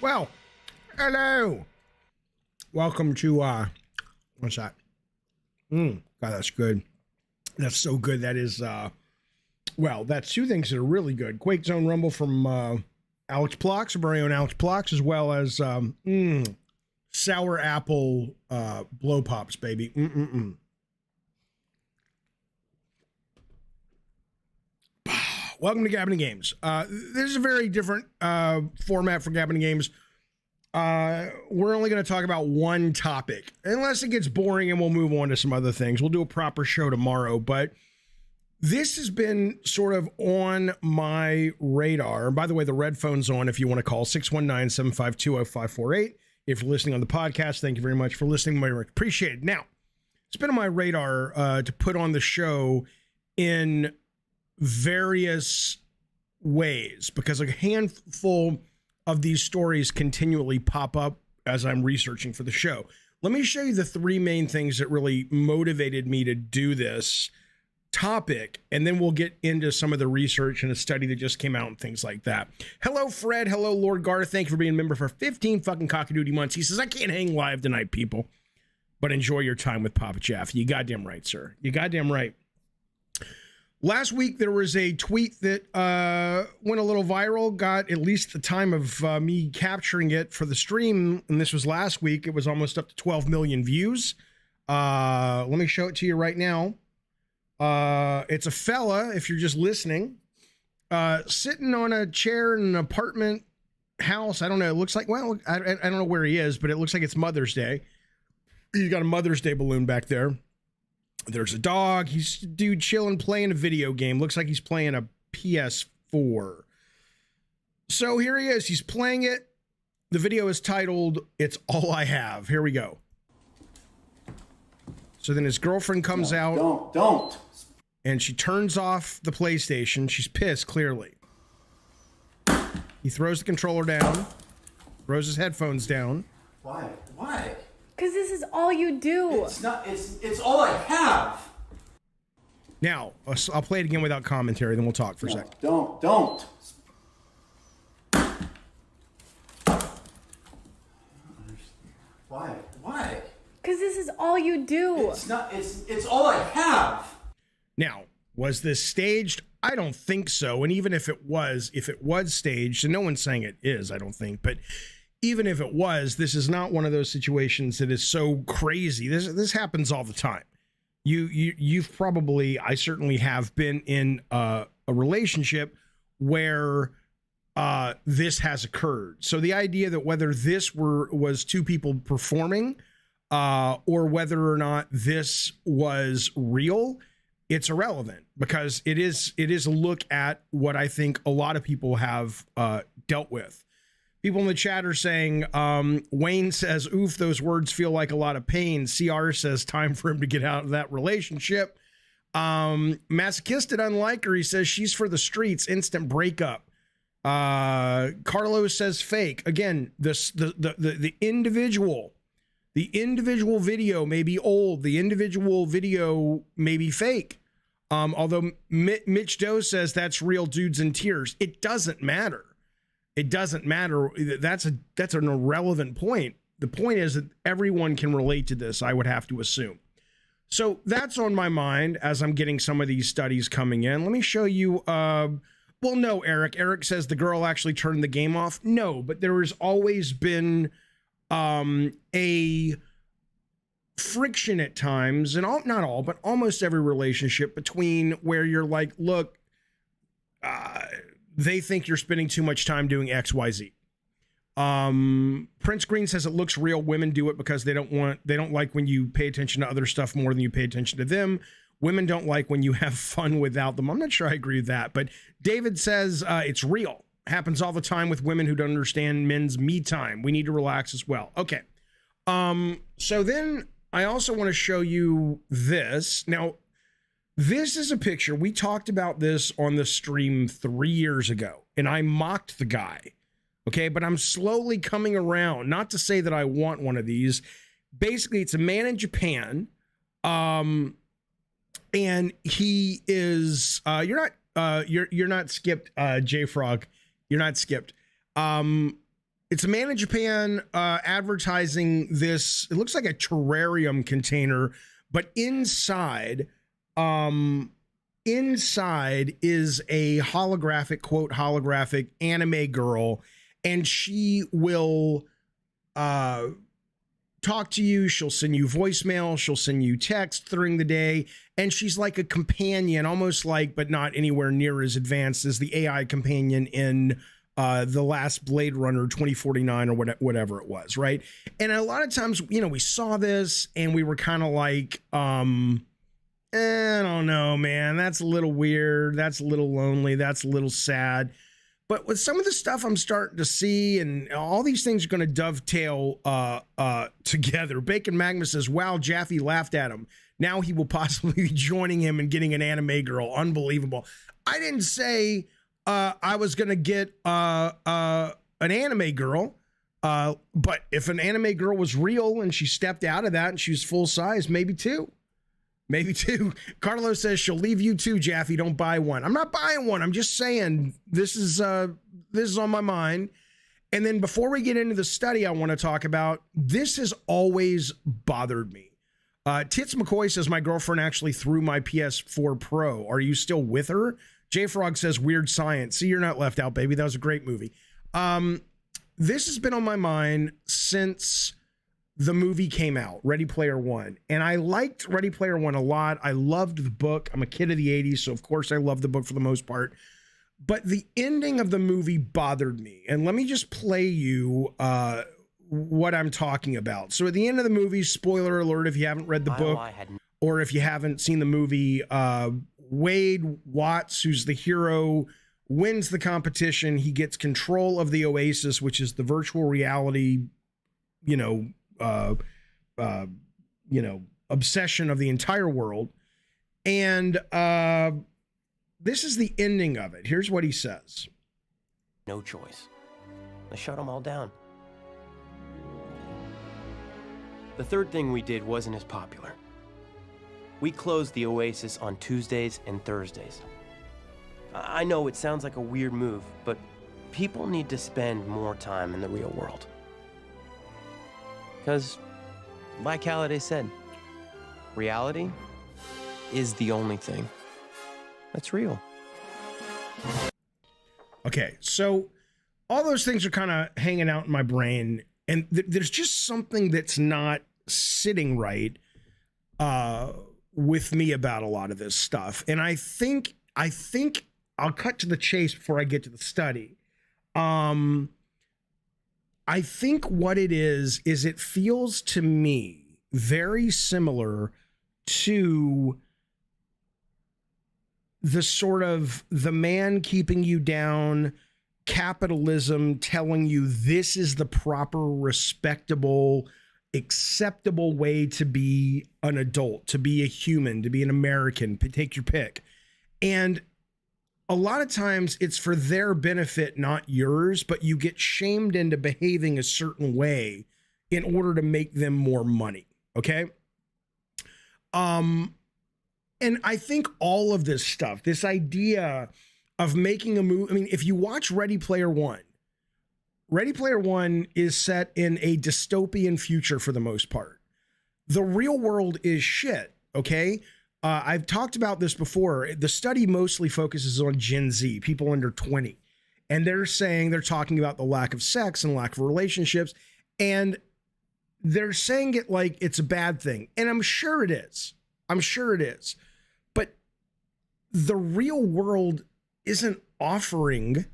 Well, hello. Welcome to, what's that? God, that's good. That's so good. That is, well, that's two things that are really good. Quake Zone Rumble from Alex Plox, our very own Alex Plox, as well as sour apple blow pops, baby. Welcome to Gabbing Games. This is a very different format for Gabbing Games. We're only going to talk about one topic, unless it gets boring and we'll move on to some other things. We'll do a proper show tomorrow, but this has been sort of on my radar. And by the way, the red phone's on if you want to call 619-752-0548. If you're listening on the podcast, thank you very much for listening. I appreciate it. Now, it's been on my radar to put on the show in various ways because a handful of these stories continually pop up as I'm researching for the show. Let me show you the three main things that really motivated me to do this topic, and then we'll get into some of the research and a study that just came out and things like that. Hello, Fred. Hello, Lord Garth. Thank you for being a member for 15 fucking cockadoodie months. He says, I can't hang live tonight, people, but enjoy your time with Papa Jeff. You goddamn right, sir. You goddamn right. Last week, there was a tweet that went a little viral, got at least the time of me capturing it for the stream, and this was last week. It was almost up to 12 million views. Let me show it to you right now. It's a fella, if you're just listening, sitting on a chair in an apartment house. I don't know. It looks like, well, I don't know where he is, but it looks like it's Mother's Day. He's got a Mother's Day balloon back there. There's a dog. He's a dude chilling, playing a video game. Looks like he's playing a PS4. So here he is. He's playing it. The video is titled, It's All I Have. Here we go. So then his girlfriend comes out. Don't. And she turns off the PlayStation. She's pissed, clearly. He throws the controller down, throws his headphones down. Why? Because this is all you do. It's all I have. Now, I'll play it again without commentary, then we'll talk for a second. Don't. Why? Because this is all you do. It's all I have. Now, was this staged? I don't think so. And even if it was staged, and no one's saying it is, I don't think, but even if it was, this is not one of those situations that is so crazy. This happens all the time. You've probably, I certainly have been in a relationship where this has occurred. So the idea that whether this was two people performing or whether or not this was real, it's irrelevant because it is a look at what I think a lot of people have dealt with. People in the chat are saying, Wayne says, oof, those words feel like a lot of pain. CR says, time for him to get out of that relationship. Masochistic unlike her, he says, she's for the streets, instant breakup. Carlos says fake. Again, the individual video may be old. The individual video may be fake. Although Mitch Doe says that's real dudes in tears. It doesn't matter. It doesn't matter. That's an irrelevant point. The point is that everyone can relate to this, I would have to assume. So that's on my mind as I'm getting some of these studies coming in. Let me show you. Well, no, Eric. Eric says the girl actually turned the game off. No, but there has always been a friction at times, and not all, but almost every relationship between where you're like, look, they think you're spending too much time doing XYZ. Prince Green says it looks real. Women do it because they don't like when you pay attention to other stuff more than you pay attention to them. Women don't like when you have fun without them. I'm not sure I agree with that, but David says it's real. Happens all the time with women who don't understand men's me time. We need to relax as well. Okay. So then I also want to show you this. Now, this is a picture. We talked about this on the stream 3 years ago, and I mocked the guy. Okay, but I'm slowly coming around. Not to say that I want one of these. Basically, it's a man in Japan, and he is. You're not skipped, J Frog. You're not skipped. It's a man in Japan advertising this. It looks like a terrarium container, but inside is a holographic, quote, holographic anime girl, and she will talk to you. She'll send you voicemail. She'll send you text during the day, and she's like a companion, almost like, but not anywhere near as advanced as the AI companion in the last Blade Runner 2049 or whatever it was, right? And a lot of times, we saw this and we were kind of like, I don't know, man. That's a little weird. That's a little lonely. That's a little sad. But with some of the stuff I'm starting to see, and all these things are going to dovetail together. Bacon Magma says, wow, Jaffe laughed at him. Now he will possibly be joining him and getting an anime girl. Unbelievable. I didn't say I was going to get an anime girl. But if an anime girl was real and she stepped out of that and she was full size, maybe two. Maybe two. Carlos says she'll leave you too, Jaffe. Don't buy one. I'm not buying one. I'm just saying this is on my mind. And then before we get into the study I want to talk about, this has always bothered me. Tits McCoy says my girlfriend actually threw my PS4 Pro. Are you still with her? J Frog says weird science. See, you're not left out, baby. That was a great movie. This has been on my mind since the movie came out, Ready Player One. And I liked Ready Player One a lot. I loved the book. I'm a kid of the 80s, so of course I love the book for the most part. But the ending of the movie bothered me. And let me just play you what I'm talking about. So at the end of the movie, spoiler alert, if you haven't read the book or if you haven't seen the movie, Wade Watts, who's the hero, wins the competition. He gets control of the Oasis, which is the virtual reality, obsession of the entire world. And this is the ending of it. Here's what he says. No choice. I shut them all down. The third thing we did wasn't as popular. We closed the Oasis on Tuesdays and Thursdays. I know it sounds like a weird move, but people need to spend more time in the real world. Because, like Halliday said, reality is the only thing that's real. Okay, so all those things are kind of hanging out in my brain, and there's just something that's not sitting right with me about a lot of this stuff. And I think I'll cut to the chase before I get to the study. I think what it is it feels to me very similar to the sort of the man keeping you down, capitalism telling you this is the proper, respectable, acceptable way to be an adult, to be a human, to be an American, take your pick. And a lot of times it's for their benefit, not yours, but you get shamed into behaving a certain way in order to make them more money. Okay. And I think all of this stuff, this idea of making a movie, I mean, if you watch Ready Player One is set in a dystopian future for the most part. The real world is shit, okay? I've talked about this before. The study mostly focuses on Gen Z, people under 20. And they're talking about the lack of sex and lack of relationships. And they're saying it like it's a bad thing. And I'm sure it is. But the real world isn't offering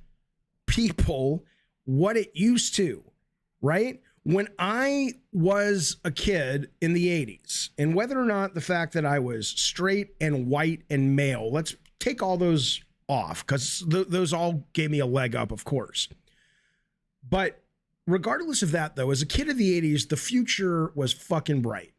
people what it used to, right? When I was a kid in the 80s, and whether or not the fact that I was straight and white and male, let's take all those off, because those all gave me a leg up, of course. But regardless of that, though, as a kid of the 80s, the future was fucking bright.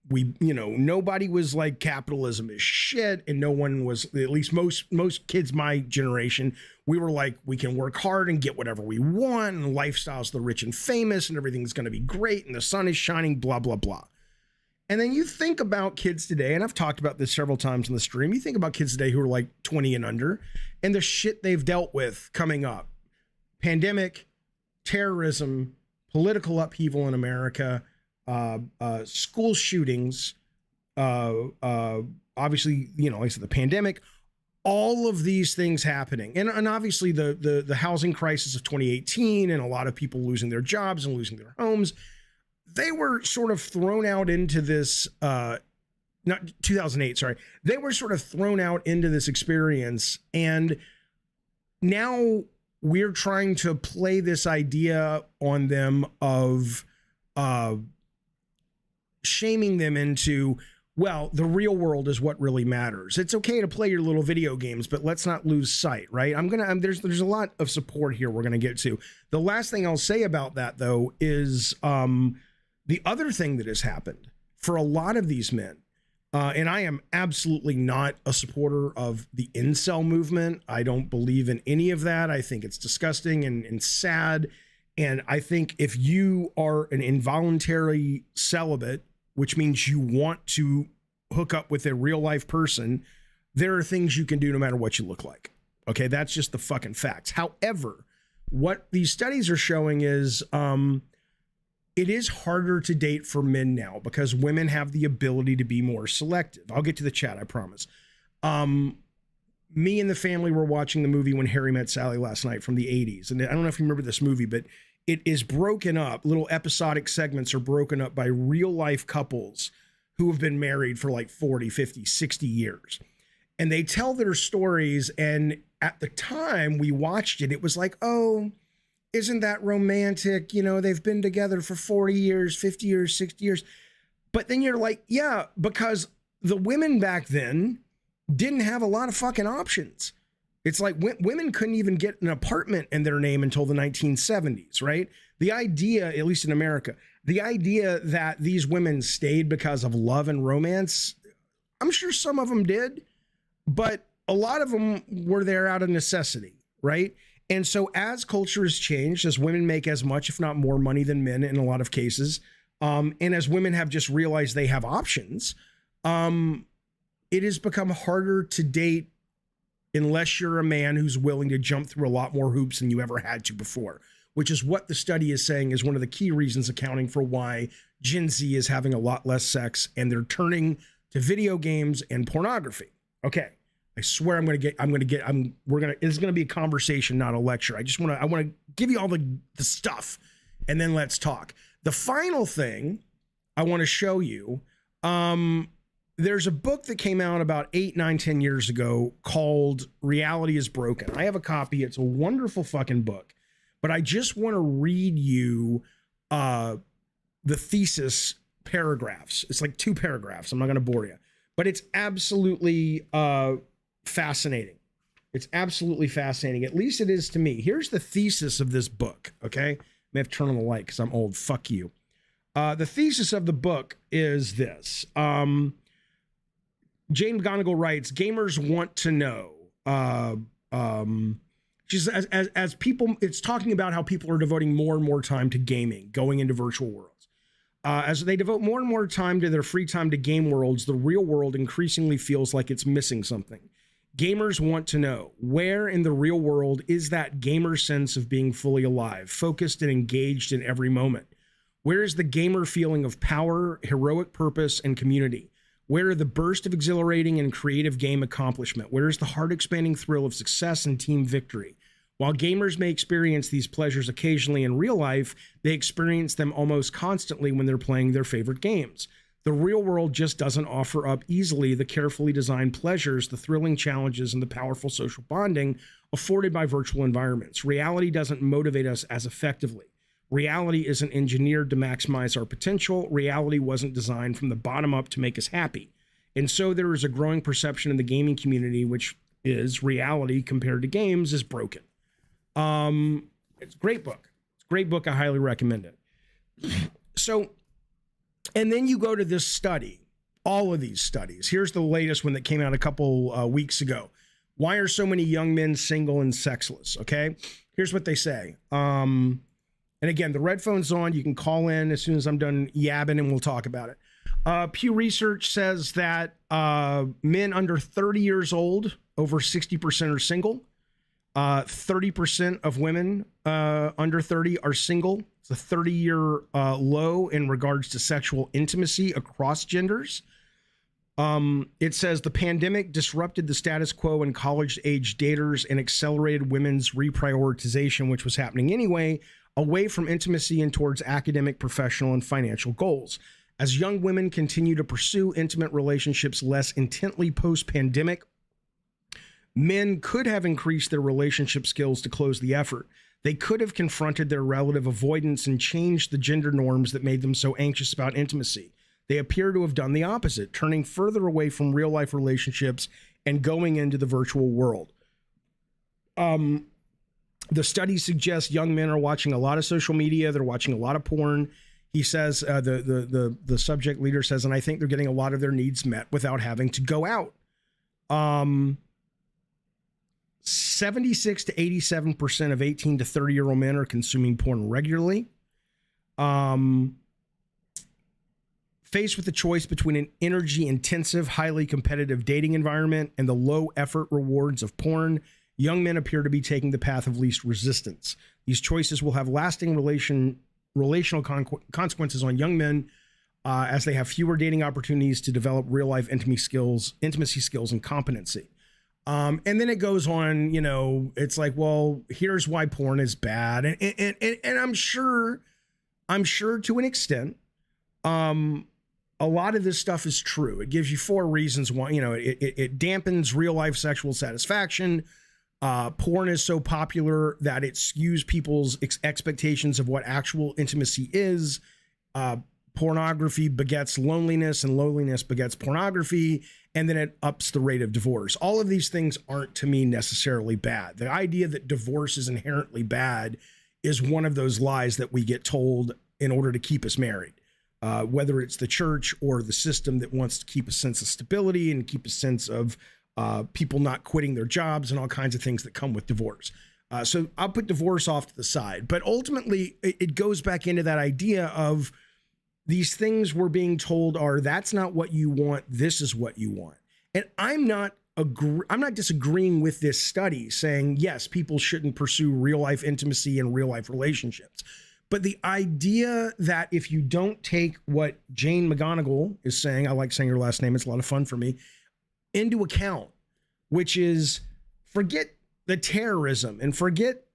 Nobody was like, capitalism is shit, and no one was, at least most kids my generation, we were like, we can work hard and get whatever we want, and lifestyle's the rich and famous, and everything's going to be great, and the sun is shining, blah, blah, blah. And then you think about kids today, and I've talked about this several times on the stream, you think about kids today who are like 20 and under, and the shit they've dealt with coming up. Pandemic, terrorism, political upheaval in America, school shootings, obviously, like I said, the pandemic, all of these things happening. And obviously the housing crisis of 2018 and a lot of people losing their jobs and losing their homes, they were sort of thrown out into this, not 2008, sorry. They were sort of thrown out into this experience. And now we're trying to play this idea on them of, shaming them into, well, the real world is what really matters. It's okay to play your little video games, but let's not lose sight, right? There's a lot of support here we're gonna get to. The last thing I'll say about that, though, is the other thing that has happened for a lot of these men, and I am absolutely not a supporter of the incel movement. I don't believe in any of that. I think it's disgusting and sad. And I think if you are an involuntary celibate, which means you want to hook up with a real life person, there are things you can do no matter what you look like. Okay, that's just the fucking facts. However, what these studies are showing is it is harder to date for men now because women have the ability to be more selective. I'll get to the chat, I promise. Me and the family were watching the movie When Harry Met Sally last night from the 80s. And I don't know if you remember this movie, but it is broken up. Little episodic segments are broken up by real life couples who have been married for like 40, 50, 60 years. And they tell their stories. And at the time we watched it, it was like, oh, isn't that romantic? They've been together for 40 years, 50 years, 60 years. But then you're like, yeah, because the women back then didn't have a lot of fucking options. It's like women couldn't even get an apartment in their name until the 1970s, right? The idea, at least in America, the idea that these women stayed because of love and romance, I'm sure some of them did, but a lot of them were there out of necessity, right? And so as culture has changed, as women make as much, if not more money than men in a lot of cases, and as women have just realized they have options, it has become harder to date unless you're a man who's willing to jump through a lot more hoops than you ever had to before, which is what the study is saying is one of the key reasons accounting for why Gen Z is having a lot less sex and they're turning to video games and pornography. Okay. I swear it's going to be a conversation, not a lecture. I want to give you all the stuff and then let's talk. The final thing I want to show you, there's a book that came out about 8, 9, 10 years ago called Reality is Broken. I have a copy. It's a wonderful fucking book, but I just want to read you the thesis paragraphs. It's like 2 paragraphs. I'm not going to bore you, but it's absolutely fascinating. It's absolutely fascinating. At least it is to me. Here's the thesis of this book. Okay. May have to turn on the light because I'm old. Fuck you. The thesis of the book is this. Jane McGonigal writes, gamers want to know. She's as people, it's talking about how people are devoting more and more time to gaming, going into virtual worlds. As they devote more and more time to their free time to game worlds, the real world increasingly feels like it's missing something. Gamers want to know, where in the real world is that gamer sense of being fully alive, focused and engaged in every moment? Where is the gamer feeling of power, heroic purpose, and community? Where are the burst of exhilarating and creative game accomplishment? Where is the heart-expanding thrill of success and team victory? While gamers may experience these pleasures occasionally in real life, they experience them almost constantly when they're playing their favorite games. The real world just doesn't offer up easily the carefully designed pleasures, the thrilling challenges, and the powerful social bonding afforded by virtual environments. Reality doesn't motivate us as effectively. Reality isn't engineered to maximize our potential. Reality wasn't designed from the bottom up to make us happy. And so there is a growing perception in the gaming community, which is reality compared to games is broken. It's a great book. It's a great book. I highly recommend it. So, and then you go to this study, all of these studies. Here's the latest one that came out a couple weeks ago. Why are so many young men single and sexless? Okay. Here's what they say. And again, the red phone's on. You can call in as soon as I'm done yabbing and we'll talk about it. Pew Research says that men under 30 years old, over 60% are single. 30% of women under 30 are single. It's a 30-year low in regards to sexual intimacy across genders. It says the pandemic disrupted the status quo in college-age daters and accelerated women's reprioritization, which was happening anyway, away from intimacy and towards academic, professional, and financial goals. As young women continue to pursue intimate relationships less intently post-pandemic, men could have increased their relationship skills to close the effort. They could have confronted their relative avoidance and changed the gender norms that made them so anxious about intimacy. They appear to have done the opposite, turning further away from real-life relationships and going into the virtual world. The study suggests young men are watching a lot of social media. They're watching a lot of porn. He says, the subject leader says, and I think they're getting a lot of their needs met without having to go out. 76 to 87% of 18 to 30-year-old men are consuming porn regularly. Faced with the choice between an energy-intensive, highly competitive dating environment and the low-effort rewards of porn, young men appear to be taking the path of least resistance. These choices will have lasting relational consequences on young men as they have fewer dating opportunities to develop real-life intimacy skills, and competency. And then it goes on, you know, it's like, well, here's why porn is bad. And I'm sure to an extent, a lot of this stuff is true. It gives you 4 reasons why, you know, it dampens real life sexual satisfaction. Porn is so popular that it skews people's expectations of what actual intimacy is. Pornography begets loneliness, and loneliness begets pornography, and then it ups the rate of divorce. All of these things aren't, to me, necessarily bad. The idea that divorce is inherently bad is one of those lies that we get told in order to keep us married, whether it's the church or the system that wants to keep a sense of stability and keep a sense of people not quitting their jobs and all kinds of things that come with divorce. So I'll put divorce off to the side, but ultimately it goes back into that idea of these things we're being told are, that's not what you want, this is what you want. And I'm not disagreeing with this study saying, yes, people shouldn't pursue real life intimacy and real life relationships. But the idea that if you don't take what Jane McGonigal is saying, I like saying her last name, it's a lot of fun for me, into account, which is forget the terrorism and forget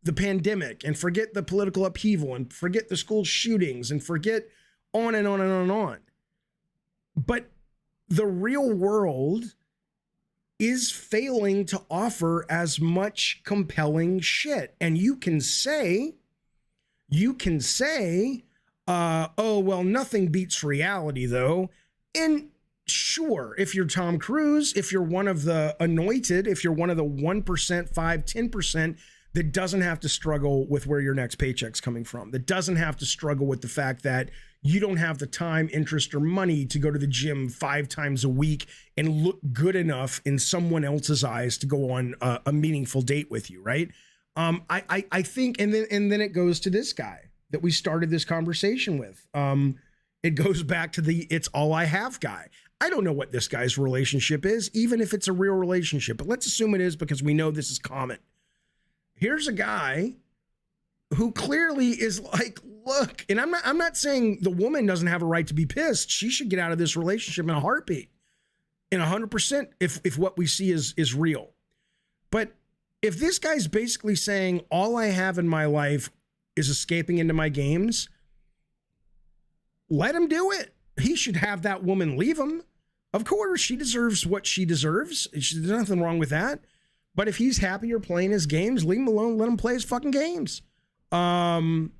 the pandemic and forget the political upheaval and forget the school shootings and forget on and on and on and on. But the real world is failing to offer as much compelling shit. And you can say, Oh, well, nothing beats reality, though. And sure, if you're Tom Cruise, if you're one of the anointed, if you're one of the 1%, 5, 10% that doesn't have to struggle with where your next paycheck's coming from, that doesn't have to struggle with the fact that you don't have the time, interest, or money to go to the gym 5 times a week and look good enough in someone else's eyes to go on a meaningful date with you, right? I think, and then it goes to this guy that we started this conversation with. It goes back to the "it's all I have" guy. I don't know what this guy's relationship is, even if it's a real relationship, but let's assume it is because we know this is common. Here's a guy who clearly is like, look, and I'm not saying the woman doesn't have a right to be pissed. She should get out of this relationship in a heartbeat, in 100%, if what we see is real. But if this guy's basically saying all I have in my life is escaping into my games, let him do it. He should have that woman leave him. Of course, she deserves what she deserves. There's nothing wrong with that. But if he's happier playing his games, leave him alone. Let him play his fucking games. Article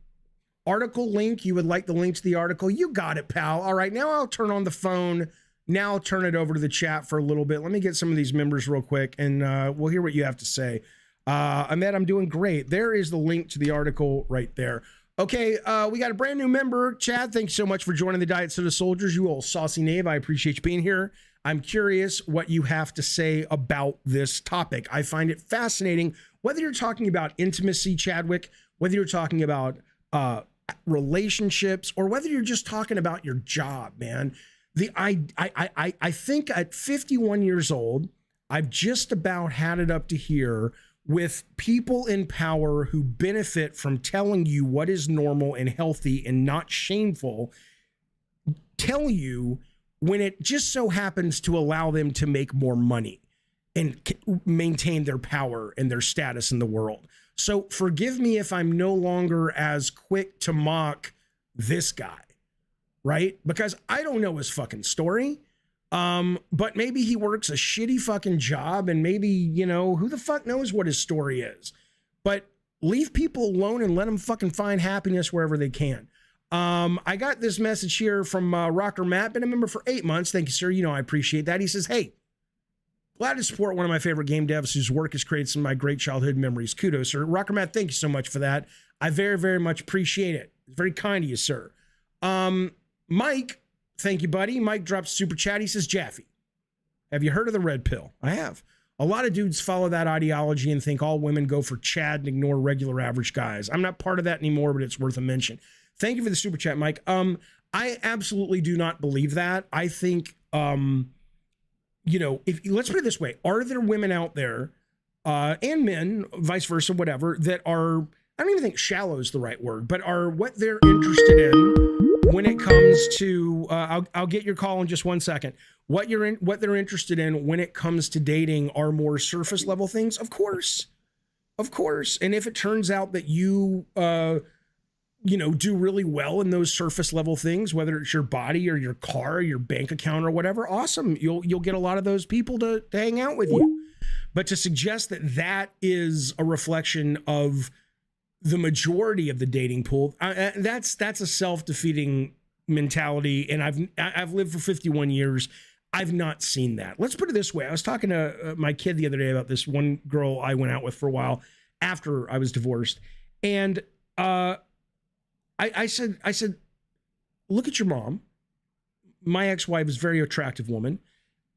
link. You would like the link to the article? You got it, pal. All right, now I'll turn on the phone. Now I'll turn it over to the chat for a little bit. Let me get some of these members real quick, and we'll hear what you have to say. Ahmed, I'm doing great. There is the link to the article right there. Okay, we got a brand new member. Chad, thanks so much for joining the Diet Soda Soldiers. You old saucy knave. I appreciate you being here. I'm curious what you have to say about this topic. I find it fascinating, whether you're talking about intimacy, Chadwick, whether you're talking about relationships, or whether you're just talking about your job, man. I think at 51 years old, I've just about had it up to here with people in power who benefit from telling you what is normal and healthy and not shameful, tell you when it just so happens to allow them to make more money and maintain their power and their status in the world. So forgive me if I'm no longer as quick to mock this guy, right? Because I don't know his fucking story. But maybe he works a shitty fucking job, and maybe, you know, who the fuck knows what his story is. But leave people alone and let them fucking find happiness wherever they can. I got this message here from Rocker Matt, been a member for 8 months. Thank you, sir. You know, I appreciate that. He says, hey, glad to support one of my favorite game devs whose work has created some of my great childhood memories. Kudos, sir. Rocker Matt, thank you so much for that. I very, very much appreciate it. It's very kind of you, sir. Mike, thank you, buddy. Mike drops super chat. He says, Jaffe, have you heard of the red pill? I have. A lot of dudes follow that ideology and think all women go for Chad and ignore regular average guys. I'm not part of that anymore, but it's worth a mention. Thank you for the super chat, Mike. I absolutely do not believe that. I think, you know, let's put it this way. Are there women out there, and men, vice versa, whatever, that are, I don't even think shallow is the right word, but are what they're interested in when it comes to, I'll get your call in just 1 second. What they're interested in when it comes to dating are more surface level things. Of course. And if it turns out that you do really well in those surface level things, whether it's your body or your car, or your bank account or whatever, awesome. You'll get a lot of those people to hang out with you. But to suggest that is a reflection of the majority of the dating pool, that's a self-defeating mentality. And I've lived for 51 years. I've not seen that. Let's put it this way. I was talking to my kid the other day about this one girl I went out with for a while after I was divorced. And I said, look at your mom. My ex-wife is a very attractive woman.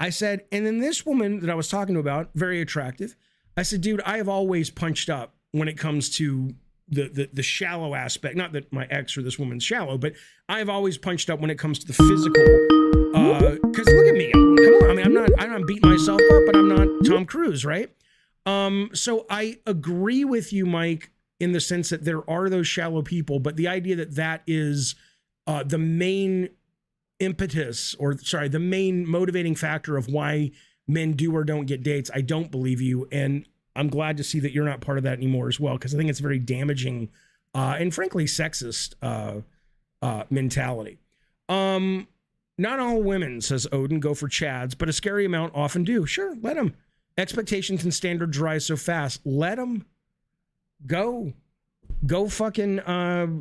I said, and then this woman that I was talking about, very attractive. I said, dude, I have always punched up when it comes to the shallow aspect. Not that my ex or this woman's shallow, but I've always punched up when it comes to the physical. Because look at me. Come on. I mean, I'm not beating myself up, but I'm not Tom Cruise, right? So I agree with you, Mike, in the sense that there are those shallow people, but the idea that is the main impetus, the main motivating factor of why men do or don't get dates, I don't believe you. And I'm glad to see that you're not part of that anymore as well, because I think it's very damaging and frankly sexist mentality. Not all women, says Odin, go for Chads, but a scary amount often do. Sure, let them. Expectations and standards rise so fast. Let them go. Go fucking,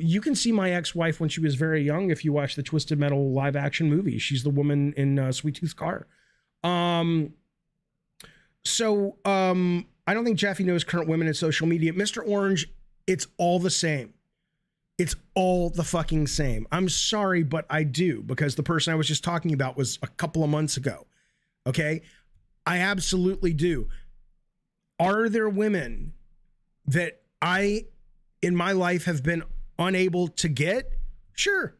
you can see my ex-wife when she was very young if you watch the Twisted Metal live action movie. She's the woman in Sweet Tooth Car. I don't think Jaffe knows current women in social media. Mr. Orange, it's all the same. It's all the fucking same. I'm sorry, but I do, because the person I was just talking about was a couple of months ago. Okay? I absolutely do. Are there women that I, in my life, have been unable to get? Sure.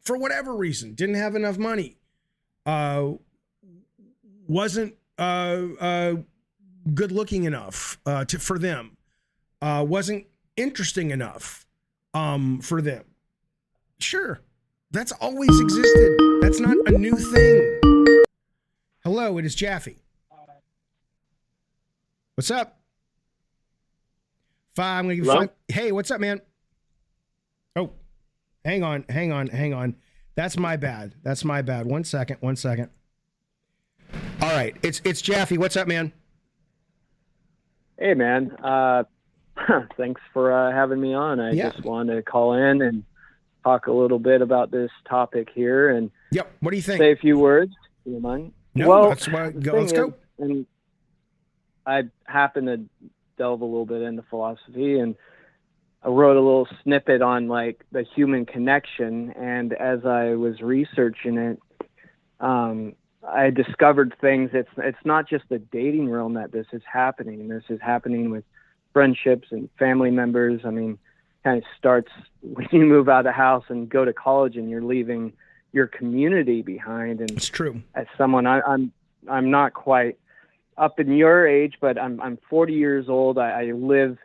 For whatever reason. Didn't have enough money. Wasn't good looking enough for them. Wasn't interesting enough for them. Sure. That's always existed. That's not a new thing. Hello, it is Jaffe. What's up? Hey, what's up, man? Oh, hang on. That's my bad. 1 second. All right, it's Jaffe. What's up, man? Hey, man. Thanks for having me on. I just wanted to call in and talk a little bit about this topic here and what do you think? Say a few words. Do you mind? No, well, that's why let's go. And I happen to delve a little bit into philosophy, and I wrote a little snippet on like the human connection. And as I was researching it, I discovered things. It's not just the dating realm that this is happening. This is happening with friendships and family members. I mean, kind of starts when you move out of the house and go to college and you're leaving your community behind. And it's true. As someone, I'm not quite up in your age, but I'm 40 years old. I live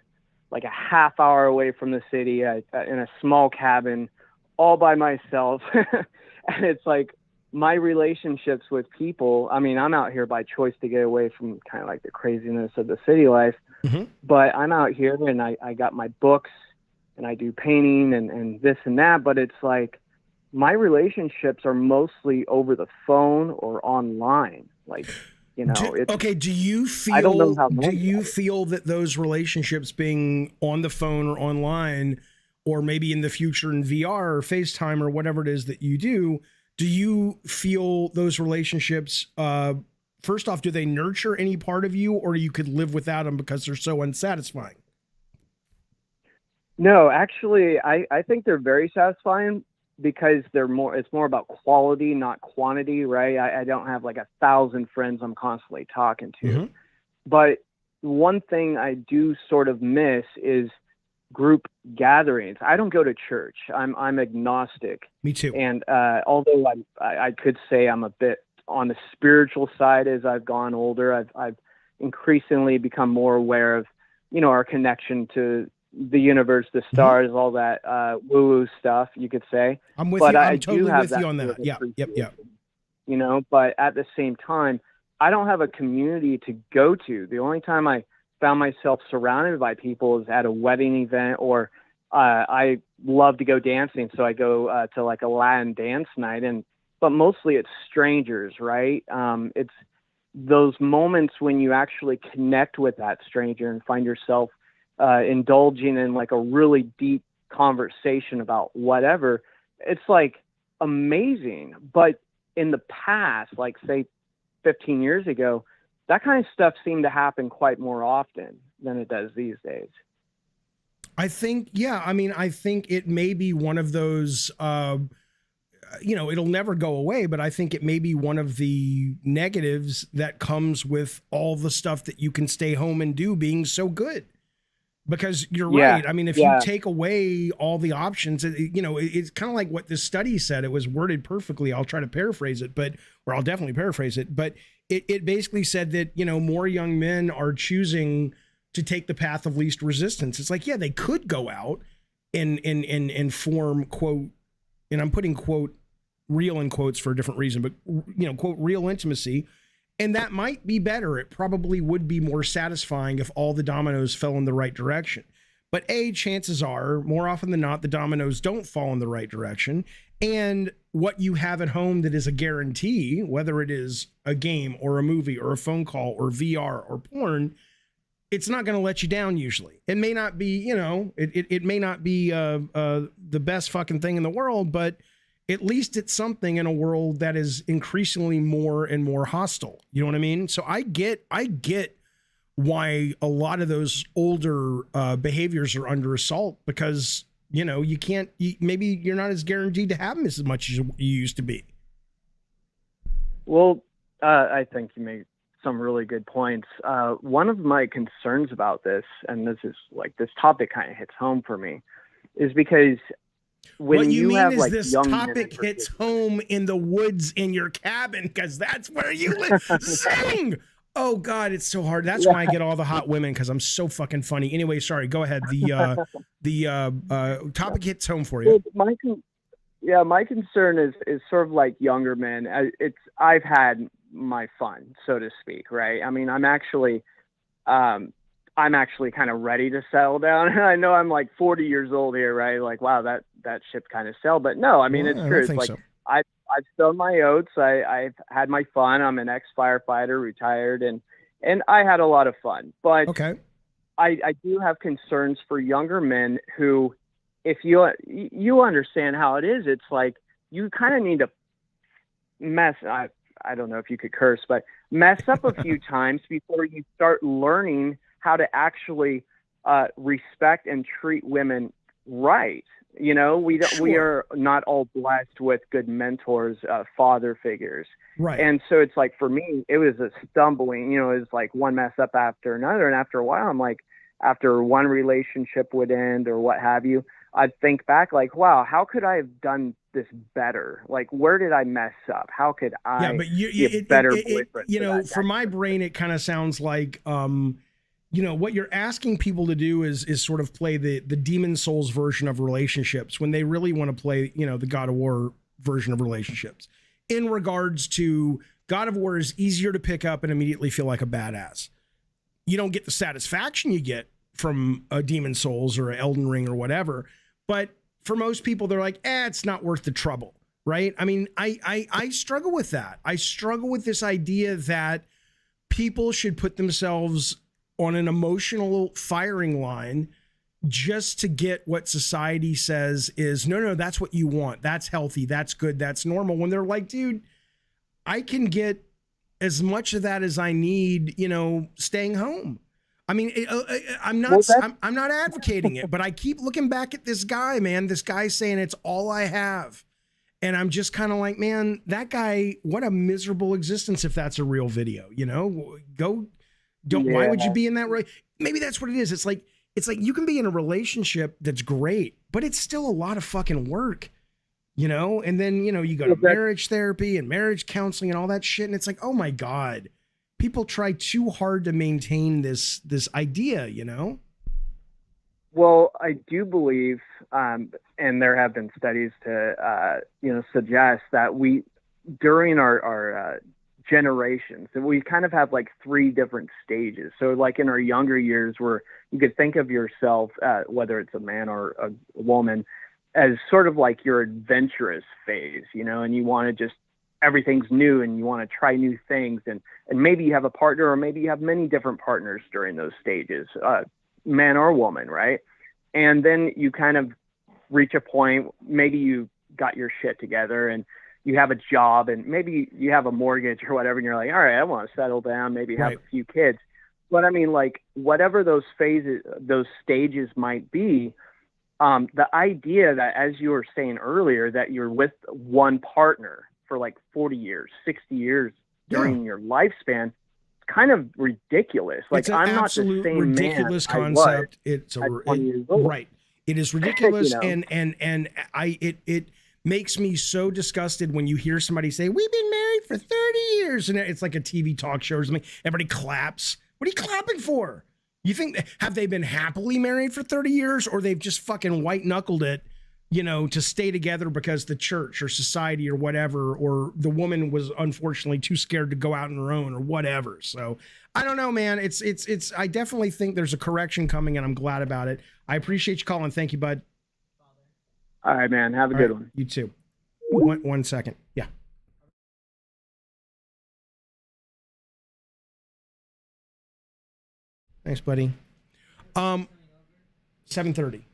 like a half hour away from the city in a small cabin all by myself. And it's like, my relationships with people, I mean, I'm out here by choice to get away from kind of like the craziness of the city life, but I'm out here and I got my books and I do painting and this and that, but it's like my relationships are mostly over the phone or online. Like, you know, do you feel, I don't know how do you feel that those relationships being on the phone or online, or maybe in the future in VR or FaceTime or whatever it is that you do you feel those relationships, first off, do they nurture any part of you, or you could live without them because they're so unsatisfying? No, actually, I think they're very satisfying because it's more about quality, not quantity, right? I don't have like 1,000 friends I'm constantly talking to. But one thing I do sort of miss is group gatherings. I don't go to church. I'm agnostic. Me too. And although I could say I'm a bit on the spiritual side as I've gone older, I've increasingly become more aware of, you know, our connection to the universe, the stars, all that woo-woo stuff, you could say. I'm with you. I'm totally with you on that. Yeah. You know, but at the same time, I don't have a community to go to. The only time I found myself surrounded by people is at a wedding event, or I love to go dancing, so I go to like a Latin dance night, but mostly it's strangers, right? It's those moments when you actually connect with that stranger and find yourself indulging in like a really deep conversation about whatever. It's like amazing. But in the past, like say 15 years ago, that kind of stuff seemed to happen quite more often than it does these days. I think, I think it may be one of those, you know, it'll never go away, but I think it may be one of the negatives that comes with all the stuff that you can stay home and do being so good. Because you're right. I mean, if you take away all the options, you know, it's kind of like what this study said. It was worded perfectly. I'll try to paraphrase it, or I'll definitely paraphrase it. But it basically said that, you know, more young men are choosing to take the path of least resistance. It's like, yeah, they could go out and form, quote, and I'm putting quote real in quotes for a different reason, but, you know, quote, real intimacy. And that might be better. It probably would be more satisfying if all the dominoes fell in the right direction. But chances are, more often than not, the dominoes don't fall in the right direction. And what you have at home that is a guarantee, whether it is a game or a movie or a phone call or VR or porn, it's not going to let you down usually. It may not be, you know, it may not be the best fucking thing in the world, but at least it's something in a world that is increasingly more and more hostile. You know what I mean? So I get why a lot of those older behaviors are under assault, because, you know, maybe you're not as guaranteed to have them as much as you used to be. Well, I think you made some really good points. One of my concerns about this, and this is like, this topic kind of hits home for me, is because when what you mean have is like this young topic hits home in the woods in your cabin, because that's where you live. Sing! Oh God, it's so hard. That's why I get all the hot women, because I'm so fucking funny. Anyway, sorry. Go ahead. The topic hits home for you. My concern is sort of like younger men. I've had my fun, so to speak, right? I mean, I'm actually kind of ready to settle down. I know I'm like 40 years old here, right? Like, wow, that ship kind of sailed. But no, I mean, it's true. It's like, so. I've sown my oats. I've had my fun. I'm an ex-firefighter, retired, and I had a lot of fun. But okay, I do have concerns for younger men who, if you understand how it is, it's like you kind of need to I don't know if you could curse, but mess up a few times before you start learning how to actually respect and treat women right. You know, we are not all blessed with good mentors, father figures. Right. And so it's like, for me, it was a stumbling, you know, it was like one mess up after another. And after a while, I'm like, after one relationship would end or what have you, I'd think back like, wow, how could I have done this better? Like, where did I mess up? How could I be a better boyfriend? You know, for my brain, it kind of sounds like, you know, what you're asking people to do is sort of play the Demon Souls version of relationships, when they really want to play, you know, the God of War version of relationships. In regards to God of War is easier to pick up and immediately feel like a badass. You don't get the satisfaction you get from a Demon Souls or an Elden Ring or whatever. But for most people, they're like, it's not worth the trouble, right? I mean, I struggle with that. I struggle with this idea that people should put themselves on an emotional firing line just to get what society says is, no, that's what you want. That's healthy. That's good. That's normal. When they're like, dude, I can get as much of that as I need, you know, staying home. I mean, I'm not advocating it, but I keep looking back at this guy, man. This guy saying it's all I have. And I'm just kind of like, man, that guy, what a miserable existence if that's a real video, you know? Why would you be in that? Maybe that's what it is. It's like you can be in a relationship that's great, but it's still a lot of fucking work, you know? And then, you know, you go to marriage therapy and marriage counseling and all that shit. And it's like, oh my God, people try too hard to maintain this idea, you know? Well, I do believe, and there have been studies to, you know, suggest that during our generations, and we kind of have like 3 different stages. So like in our younger years, where you could think of yourself, whether it's a man or a woman, as sort of like your adventurous phase, you know, and you want to just, everything's new and you want to try new things. And maybe you have a partner, or maybe you have many different partners during those stages, man or woman, right? And then you kind of reach a point, maybe you got your shit together and you have a job and maybe you have a mortgage or whatever, and you're like, all right, I want to settle down, maybe have a few kids. But I mean, like, whatever those phases, those stages might be, the idea that, as you were saying earlier, that you're with one partner for like 40 years, 60 years during your lifespan, it's kind of ridiculous. Like, I'm not the same ridiculous man concept. It's right. It is ridiculous. You know? and it makes me so disgusted when you hear somebody say, we've been married for 30 years. And it's like a TV talk show or something. Everybody claps. What are you clapping for? You think, have they been happily married for 30 years, or they've just fucking white knuckled it, you know, to stay together because the church or society or whatever, or the woman was unfortunately too scared to go out on her own or whatever. So I don't know, man. I definitely think there's a correction coming, and I'm glad about it. I appreciate you calling. Thank you, bud. All right, man. Have a good one. You too. One second. Yeah. Thanks, buddy. 7:30.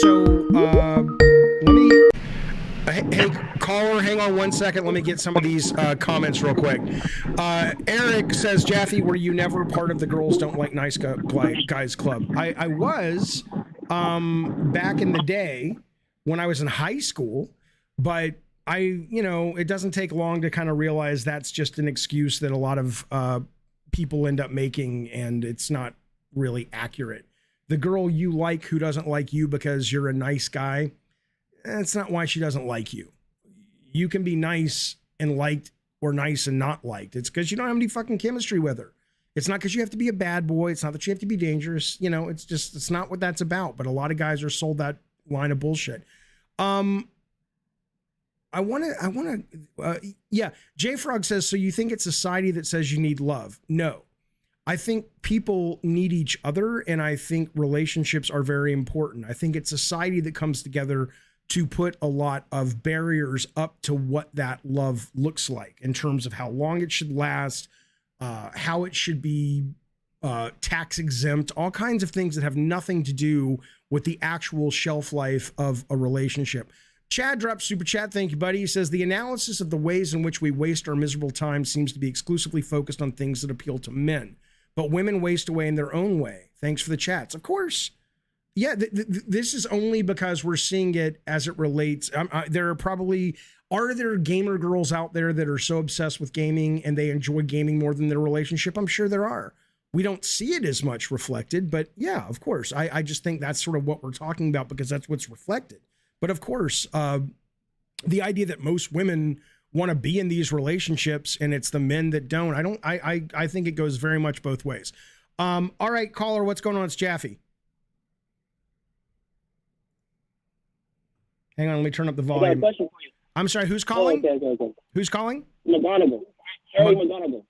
So, let me. Hey, caller, hang on 1 second. Let me get some of these comments real quick. Eric says, Jaffe, were you never part of the Girls Don't Like Nice Guys Club? I was back in the day when I was in high school, but it doesn't take long to kind of realize that's just an excuse that a lot of people end up making, and it's not really accurate. The girl you like who doesn't like you because you're a nice guy, that's not why she doesn't like you. You can be nice and liked or nice and not liked. It's because you don't have any fucking chemistry with her. It's not because you have to be a bad boy. It's not that you have to be dangerous. It's not what that's about. But a lot of guys are sold that line of bullshit. J Frog says, so you think it's society that says you need love? No. I think people need each other, and I think relationships are very important. I think it's society that comes together to put a lot of barriers up to what that love looks like in terms of how long it should last, how it should be tax exempt, all kinds of things that have nothing to do with the actual shelf life of a relationship. Chad drops super chat. Thank you, buddy. He says, the analysis of the ways in which we waste our miserable time seems to be exclusively focused on things that appeal to men, but women waste away in their own way. Thanks for the chats. Of course. Yeah, this is only because we're seeing it as it relates. Are there gamer girls out there that are so obsessed with gaming and they enjoy gaming more than their relationship? I'm sure there are. We don't see it as much reflected, but yeah, of course. I just think that's sort of what we're talking about because that's what's reflected. But of course, the idea that most women want to be in these relationships and it's the men that don't, I think it goes very much both ways. All right, caller, what's going on? It's Jaffe. Hang on, let me turn up the volume. I got a question for you. I'm sorry, who's calling? Oh, okay. Who's calling? McGonagall. Harry McGonagall.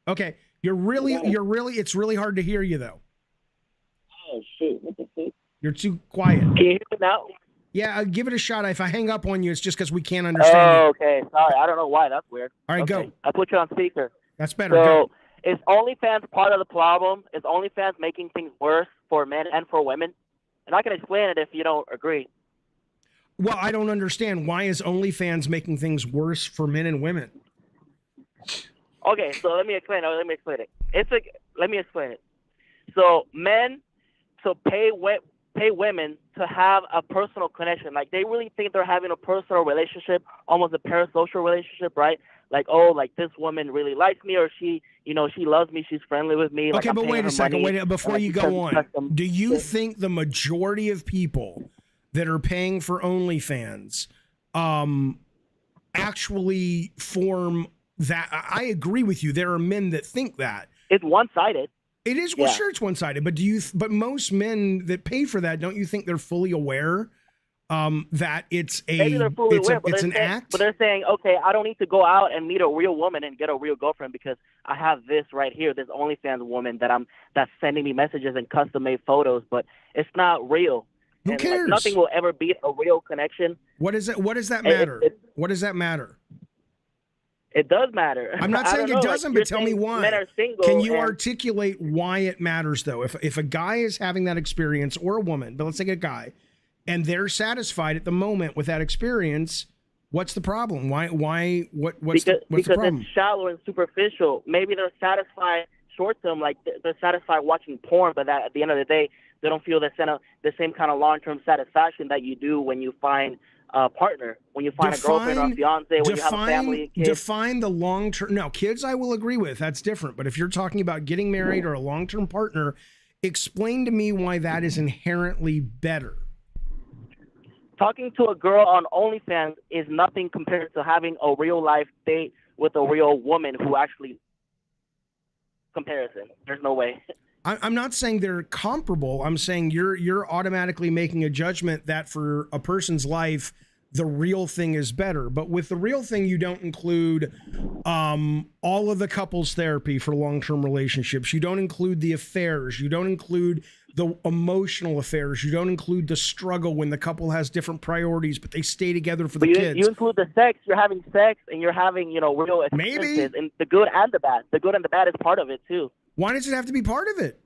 Okay, it's really hard to hear you though. Oh shoot, what the fuck? You're too quiet. Can you hear me now? Yeah, give it a shot. If I hang up on you, it's just because we can't understand you. Okay, sorry. I don't know why. That's weird. All right, okay. go. I put you on speaker. That's better. So, go. Is OnlyFans part of the problem? Is OnlyFans making things worse for men and for women? And I can explain it if you don't agree. Well, I don't understand. Why is OnlyFans making things worse for men and women? Okay, so let me explain it. Let me explain it. So men pay women to have a personal connection. Like they really think they're having a personal relationship, almost a parasocial relationship, right? Like, oh, like this woman really likes me, or she loves me, she's friendly with me. Okay, like, but wait a second. Money, before you go on, do you think the majority of people that are paying for OnlyFans actually form that? I agree with you. There are men that think that. It's one-sided. It is, well, sure, it's one-sided, but but most men that pay for that, don't you think they're fully aware that it's an act? But they're saying, okay, I don't need to go out and meet a real woman and get a real girlfriend because I have this right here, this OnlyFans woman that's sending me messages and custom-made photos, but it's not real. Who cares? Like, nothing will ever beat a real connection. What does that matter? What does that matter? It does matter. I'm not saying it doesn't, but tell me why. Men are single. Can you articulate why it matters, though? If a guy is having that experience, or a woman, but let's take a guy, and they're satisfied at the moment with that experience, what's the problem? What's the problem? Because it's shallow and superficial. Maybe they're satisfied short term, like they're satisfied watching porn, but at the end of the day, they don't feel the same kind of long-term satisfaction that you do when you find a partner, when you find a girlfriend or a fiance, when you have a family and kids. Define the long-term. Now, kids I will agree with. That's different. But if you're talking about getting married or a long-term partner, explain to me why that is inherently better. Talking to a girl on OnlyFans is nothing compared to having a real-life date with a real woman who actually comparison. There's no way. I'm not saying they're comparable. I'm saying you're automatically making a judgment that for a person's life, the real thing is better. But with the real thing, you don't include all of the couples therapy for long-term relationships. You don't include the affairs. You don't include the emotional affairs. You don't include the struggle when the couple has different priorities, but they stay together for the kids. You include the sex. You're having sex, and you're having real experiences, and the good and the bad. The good and the bad is part of it too. Why does it have to be part of it?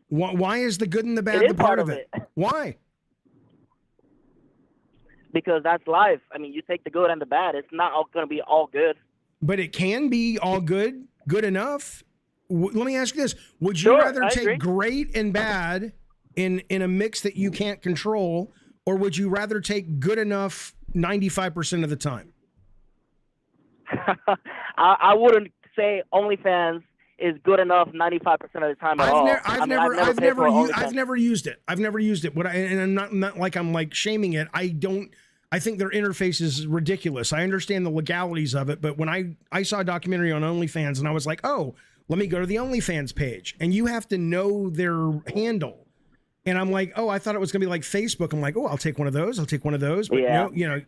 Why is the good and the bad It is the part part of of it? it. Why? Because that's life. I mean, you take the good and the bad. It's not all going to be all good. But it can be all good enough. Let me ask you this. Would you Sure, rather I take agree. great and bad in a mix that you can't control, or would you rather take good enough 95% of the time? I wouldn't say OnlyFans is good enough 95% of the time at all. I've never used it. I've never used it. And I'm not like I'm like shaming it. I think their interface is ridiculous. I understand the legalities of it, but when I saw a documentary on OnlyFans and I was like, oh, let me go to the OnlyFans page, and you have to know their handle. And I'm like, oh, I thought it was gonna be like Facebook. I'm like, oh, I'll take one of those. But Yeah. no,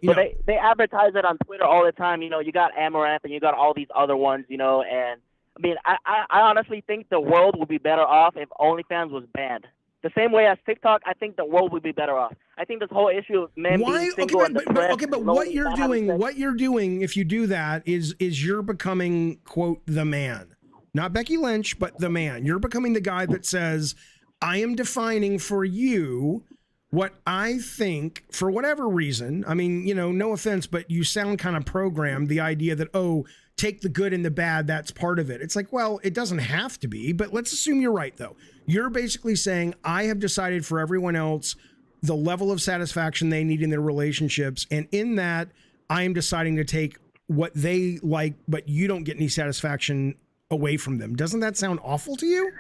They advertise it on Twitter all the time. You know, you got Amaranth and you got all these other ones, you know, and I mean, I honestly think the world would be better off if OnlyFans was banned. The same way as TikTok, I think the world would be better off. I think this whole issue of men being single and depressed. But what you're doing, if you do that, is you're becoming, quote, the man. Not Becky Lynch, but the man. You're becoming the guy that says, I am defining for you what I think, for whatever reason. I mean, no offense, but you sound kind of programmed, the idea that, oh, take the good and the bad, that's part of it. It's like, well, it doesn't have to be, but let's assume you're right, though. You're basically saying, I have decided for everyone else the level of satisfaction they need in their relationships, and in that, I am deciding to take what they like, but you don't get any satisfaction away from them. Doesn't that sound awful to you?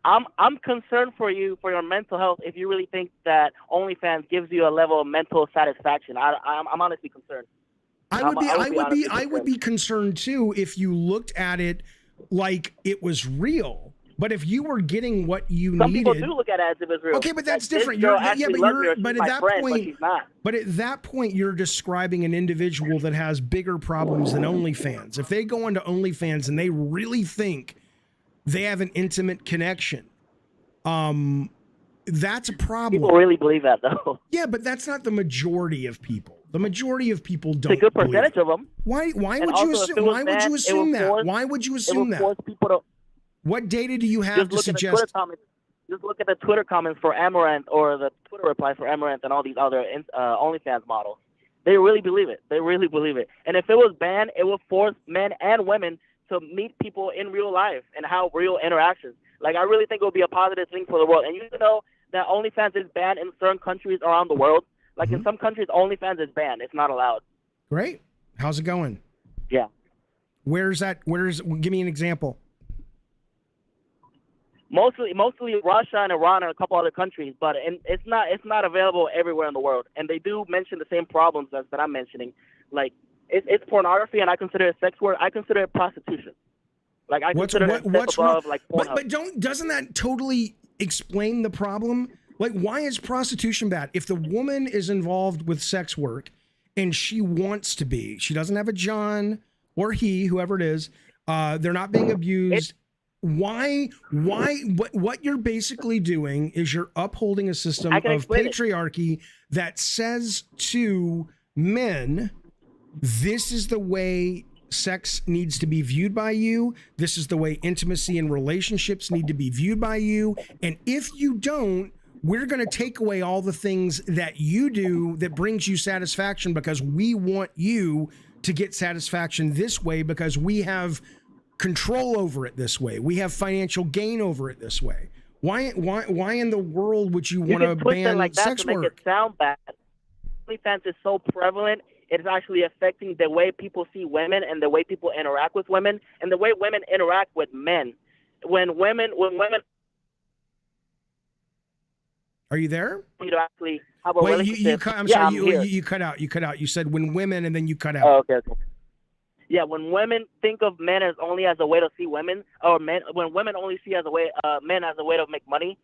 I'm concerned for you, for your mental health, if you really think that OnlyFans gives you a level of mental satisfaction. I'm honestly concerned. I would be concerned too if you looked at it like it was real. But if you were getting what you Some needed, people do look at it as if it's real. okay, but that's Like, different. But at that point, you're describing an individual that has bigger problems than OnlyFans. If they go onto OnlyFans and they really think they have an intimate connection, that's a problem. People really believe that, though. Yeah, but that's not the majority of people. The majority of people don't. It's a good percentage of them. Why would you assume? Why would you assume that? Why would you assume that? Force people to what data do you have to suggest? Just look at the Twitter comments for Amaranth or the Twitter replies for Amaranth and all these other OnlyFans models. They really believe it. They really believe it. And if it was banned, it would force men and women to meet people in real life and have real interactions. Like, I really think it would be a positive thing for the world. And you know that OnlyFans is banned in certain countries around the world. Like, in some countries, OnlyFans is banned. It's not allowed. Great. How's it going? Yeah. Give me an example. Mostly Russia and Iran and a couple other countries, but it's not available everywhere in the world. And they do mention the same problems that I'm mentioning. Like, it's pornography, and I consider it sex work. I consider it prostitution. Like, I consider it step above, like, Pornhub. But doesn't that totally explain the problem? Like, why is prostitution bad? If the woman is involved with sex work and she wants to be, she doesn't have a John or he, whoever it is, they're not being abused. What you're basically doing is you're upholding a system of patriarchy that says to men, this is the way sex needs to be viewed by you. This is the way intimacy and relationships need to be viewed by you. And if you don't, we're going to take away all the things that you do that brings you satisfaction, because we want you to get satisfaction this way, because we have control over it this way. We have financial gain over it this way. Why in the world would you want to ban like that sex to make work? it sound bad. OnlyFans is so prevalent, it's actually affecting the way people see women and the way people interact with women and the way women interact with men. When women Are you there? You to actually have a Wait, relationship. I'm sorry, you cut out. You cut out. You said when women, and then you cut out. Oh, okay. Yeah, when women think of men as only as a way to see women, or when women only see as a way men as a way to make money,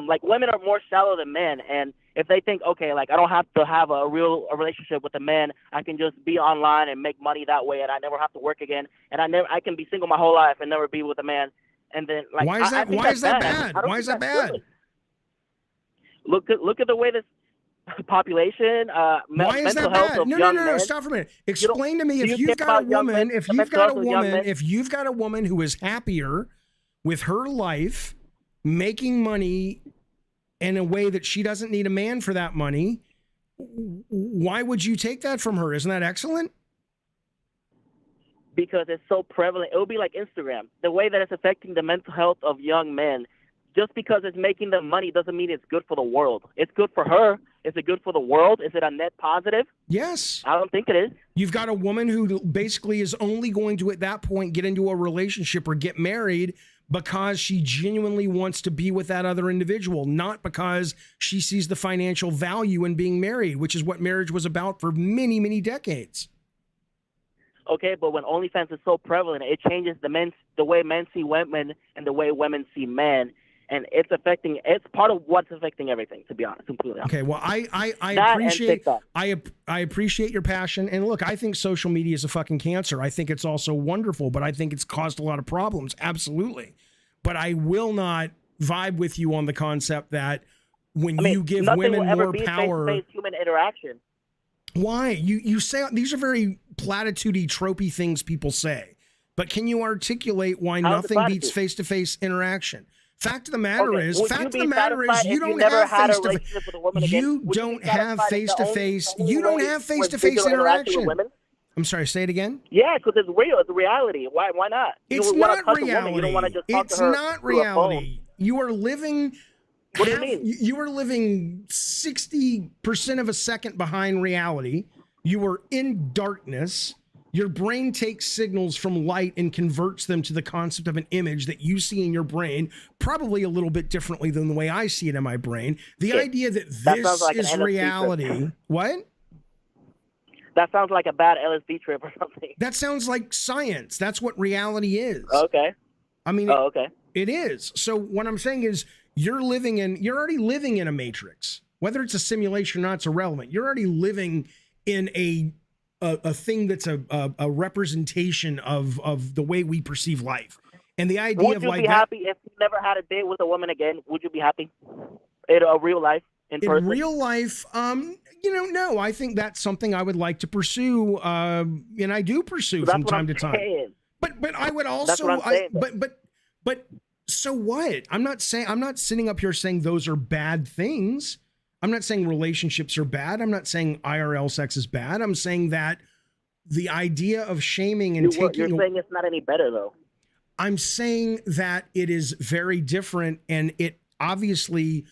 like, women are more shallow than men, and if they think, okay, like, I don't have to have a relationship with a man, I can just be online and make money that way, and I never have to work again, and I can be single my whole life and never be with a man, and then, like, why is that bad? Why is that bad? Good. Look at the way this population, why is mental that health bad? of No, young no. men. Explain to me. Explain to me if you've got a woman, who is happier with her life, making money in a way that she doesn't need a man for that money. Why would you take that from her? Isn't that excellent? Because it's so prevalent. It would be like Instagram. The way that it's affecting the mental health of young men, just because it's making them money doesn't mean it's good for the world. It's good for her. Is it good for the world? Is it a net positive? Yes. I don't think it is. You've got a woman who basically is only going to, at that point, get into a relationship or get married because she genuinely wants to be with that other individual, not because she sees the financial value in being married, which is what marriage was about for many, many decades. Okay, but when OnlyFans is so prevalent, it changes the way men see women and the way women see men, and it's part of what's affecting everything. To be honest, completely honest. Okay, well, I That appreciate and TikTok. I appreciate your passion, and look, I think social media is a fucking cancer. I think it's also wonderful, but I think it's caused a lot of problems. Absolutely, but I will not vibe with you on the concept that when you give women more power, face-to-face human interaction. Why? You say these are very platitude-y, tropey things people say, but can you articulate why nothing beats face-to-face interaction? Fact of the matter is, you don't have face-to-face. You don't have face-to-face. You don't have face-to-face interaction. I'm sorry. Say it again. Yeah, because it's real. It's reality. Why not? It's not reality. It's not reality. You are living. What do you mean? You are living 60% of a second behind reality. You are in darkness. Your brain takes signals from light and converts them to the concept of an image that you see in your brain, probably a little bit differently than the way I see it in my brain. The idea that this is reality. What? That sounds like a bad LSD trip or something. That sounds like science. That's what reality is. Okay. I mean, okay. It is. So what I'm saying is you're already living in a matrix. Whether it's a simulation or not, it's irrelevant. You're already living in a thing that's a representation of the way we perceive life. And the idea of like... Would you be happy if you never had a date with a woman again? Would you be happy? In a real life? In person? Real life, no. I think that's something I would like to pursue, and I do pursue from time to time. But I would also... But so what? I'm not sitting up here saying those are bad things. I'm not saying relationships are bad. I'm not saying IRL sex is bad. I'm saying that the idea of shaming and You're saying it's not any better, though. I'm saying that it is very different, and it obviously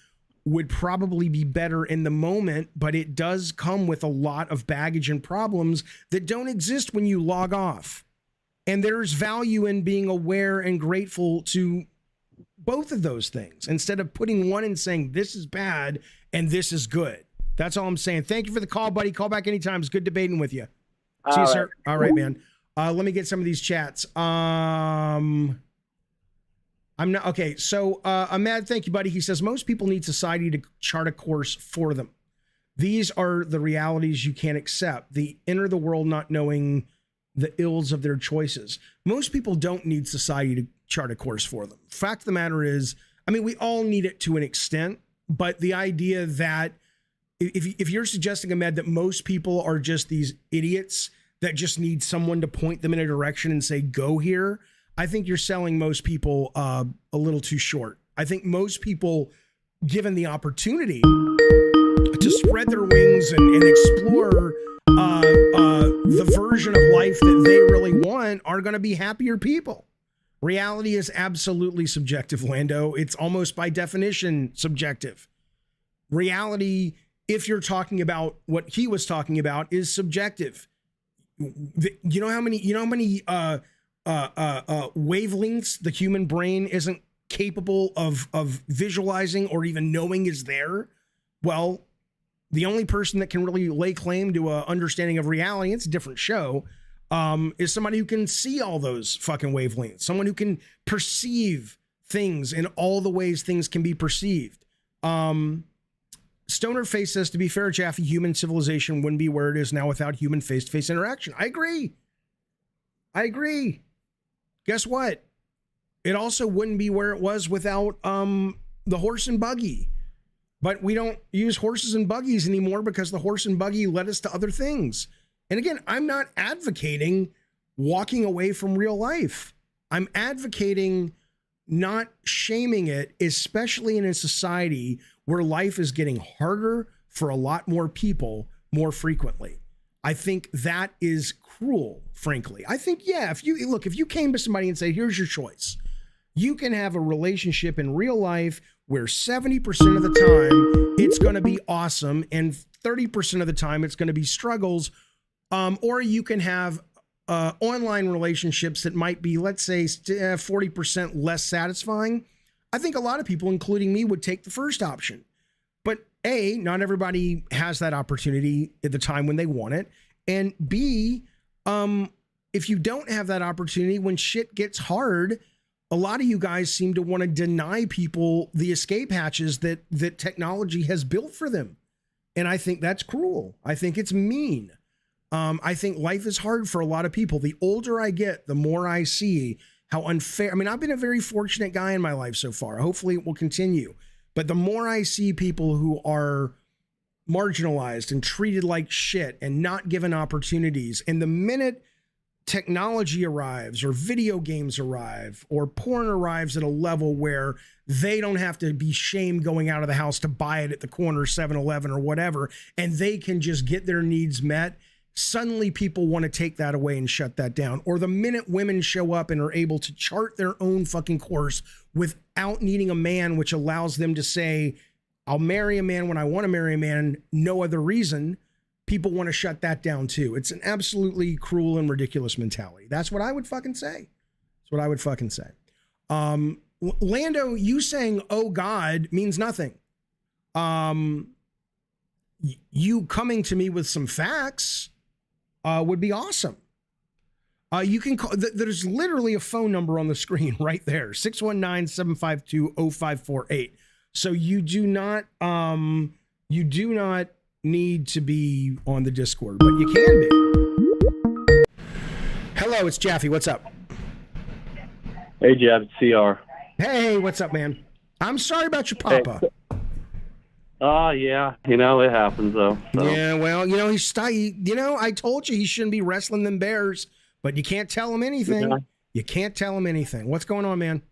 would probably be better in the moment, but it does come with a lot of baggage and problems that don't exist when you log off. And there's value in being aware and grateful to both of those things instead of putting one and saying this is bad and this is good. That's all I'm saying. Thank you for the call, buddy. Call back anytime. It's good debating with you. See you, sir. All right, man. Let me get some of these chats. I'm not okay. So Ahmed, thank you, buddy. He says most people need society to chart a course for them. These are the realities you can't accept. They enter the world not knowing the ills of their choices. Most people don't need society to chart a course for them. Fact of the matter is, I mean, we all need it to an extent, but the idea that if you're suggesting, Ahmed, that most people are just these idiots that just need someone to point them in a direction and say, go here, I think you're selling most people a little too short. I think most people, given the opportunity to spread their wings and explore the version of life that they really want, are going to be happier people. Reality is absolutely subjective, Lando. It's almost by definition subjective. Reality, if you're talking about what he was talking about, is subjective. You know how many wavelengths the human brain isn't capable of visualizing or even knowing is there? Well, the only person that can really lay claim to a understanding of reality, it's a different show, is somebody who can see all those fucking wavelengths, someone who can perceive things in all the ways things can be perceived. Stoner Face says, to be fair, Jaffe, human civilization wouldn't be where it is now without human face-to-face interaction. I agree. Guess what? It also wouldn't be where it was without the horse and buggy. But we don't use horses and buggies anymore because the horse and buggy led us to other things. And again, I'm not advocating walking away from real life. I'm advocating not shaming it, especially in a society where life is getting harder for a lot more people more frequently. I think that is cruel, frankly. I think, yeah, if you came to somebody and say, here's your choice, you can have a relationship in real life where 70% of the time it's going to be awesome and 30% of the time it's going to be struggles. Or you can have online relationships that might be, let's say, 40% less satisfying. I think a lot of people, including me, would take the first option. But A, not everybody has that opportunity at the time when they want it. And B, if you don't have that opportunity, when shit gets hard, a lot of you guys seem to want to deny people the escape hatches that technology has built for them. And I think that's cruel. I think it's mean. I think life is hard for a lot of people. The older I get, the more I see how unfair. I mean, I've been a very fortunate guy in my life so far. Hopefully it will continue. But the more I see people who are marginalized and treated like shit and not given opportunities, and the minute technology arrives or video games arrive or porn arrives at a level where they don't have to be shamed going out of the house to buy it at the corner 7-Eleven or whatever, and they can just get their needs met, suddenly people want to take that away and shut that down. Or the minute women show up and are able to chart their own fucking course without needing a man, which allows them to say, I'll marry a man when I want to marry a man, no other reason, people want to shut that down too. It's an absolutely cruel and ridiculous mentality. That's what I would fucking say. That's what I would fucking say. Lando, you saying, oh God, means nothing. You coming to me with some facts would be awesome. You can call, there's literally a phone number on the screen right there, 619-752-0548. So you do not need to be on the Discord, but you can be. Hello, it's Jaffe. What's up? Hey, Jeff, it's CR. Hey, what's up, man? I'm sorry about your papa. Yeah, it happens though. So. Yeah, well, I told you he shouldn't be wrestling them bears, but you can't tell him anything. Yeah. You can't tell him anything. What's going on, man?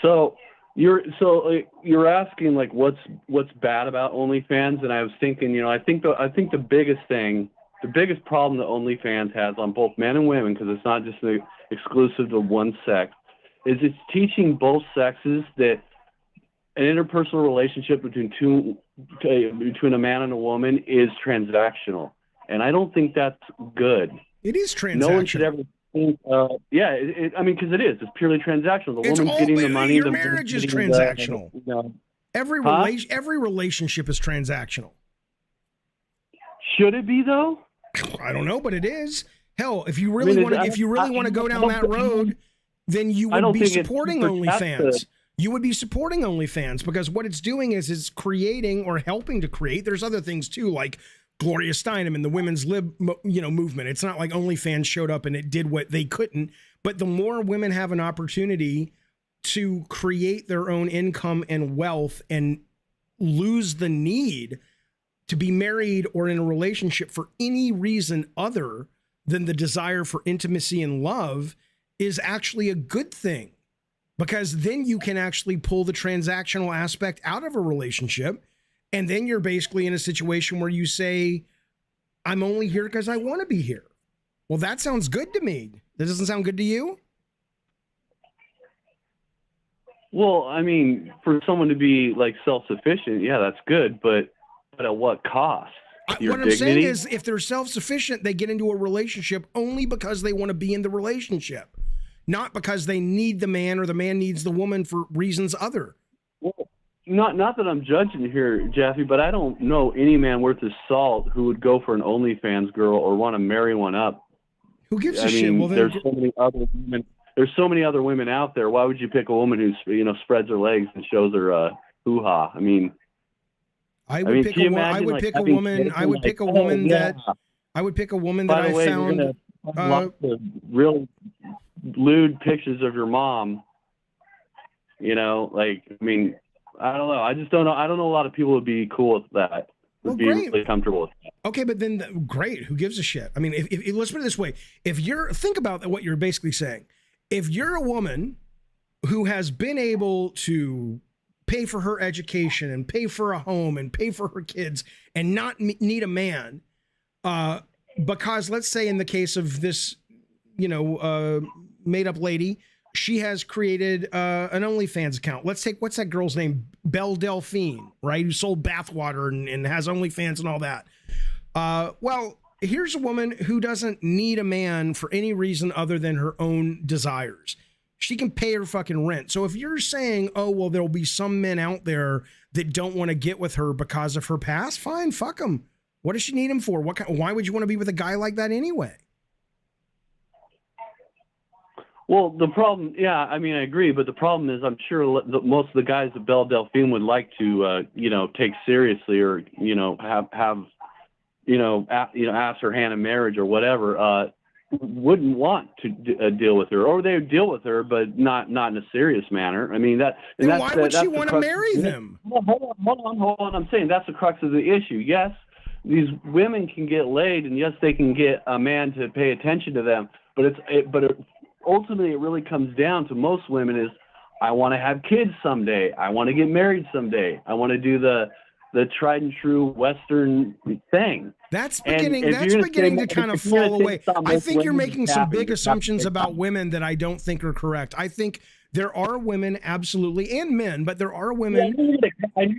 So you're asking like what's bad about OnlyFans, and I was thinking, I think the biggest problem that OnlyFans has on both men and women, because it's not just exclusive to one sex, is it's teaching both sexes that an interpersonal relationship between a man and a woman is transactional, and I don't think that's good. It is transactional. No one should ever think. Because it is. It's purely transactional. The woman's getting the money. Your marriage is transactional. Every relationship is transactional. Should it be though? I don't know, but it is. Hell, if you really want to go down that road, then you would be supporting OnlyFans. You would be supporting OnlyFans, because what it's doing is it's creating or helping to create. There's other things too, like Gloria Steinem and the women's lib, movement. It's not like OnlyFans showed up and it did what they couldn't. But the more women have an opportunity to create their own income and wealth and lose the need to be married or in a relationship for any reason other than the desire for intimacy and love, is actually a good thing. Because then you can actually pull the transactional aspect out of a relationship. And then you're basically in a situation where you say, I'm only here because I want to be here. Well, that sounds good to me. That doesn't sound good to you? Well, I mean, for someone to be like self-sufficient, yeah, that's good. But at what cost? What I'm saying is, if they're self-sufficient, they get into a relationship only because they want to be in the relationship. Not because they need the man or the man needs the woman for reasons other. Well, not that I'm judging here, Jaffe, but I don't know any man worth his salt who would go for an OnlyFans girl or want to marry one up. Who gives a shit? Well, there's so many other women. There's so many other women out there. Why would you pick a woman who spreads her legs and shows her hoo-ha? I would pick a woman that I found lots of real lewd pictures of your mom. I don't know. I just don't know. I don't know a lot of people would be cool with that. Would be really comfortable with that. Okay, but then great. Who gives a shit? I mean, if let's put it this way: think about what you're basically saying. If you're a woman who has been able to pay for her education and pay for a home and pay for her kids and not need a man, because let's say in the case of this, made up lady, she has created an OnlyFans account. Let's take, what's that girl's name? Belle Delphine, right? Who sold bathwater and has OnlyFans and all that. Well, here's a woman who doesn't need a man for any reason other than her own desires. She can pay her fucking rent. So if you're saying, oh, well, there'll be some men out there that don't want to get with her because of her past, fine, fuck them. What does she need him for? Why would you want to be with a guy like that anyway? Well, the problem, I agree, but the problem is I'm sure most of the guys that Belle Delphine would like to, take seriously or, have ask her hand in marriage or whatever, wouldn't want to deal with her, or they would deal with her, but not in a serious manner. I mean, then why would she want to marry them? Hold on. I'm saying that's the crux of the issue. Yes, these women can get laid, and yes, they can get a man to pay attention to them, but ultimately it really comes down to most women is, I want to have kids someday. I want to get married someday. I want to do the tried and true Western thing. That's beginning to kind of fall away. I think you're making some big assumptions about women that I don't think are correct. I think there are women, absolutely, and men, but there are women. I knew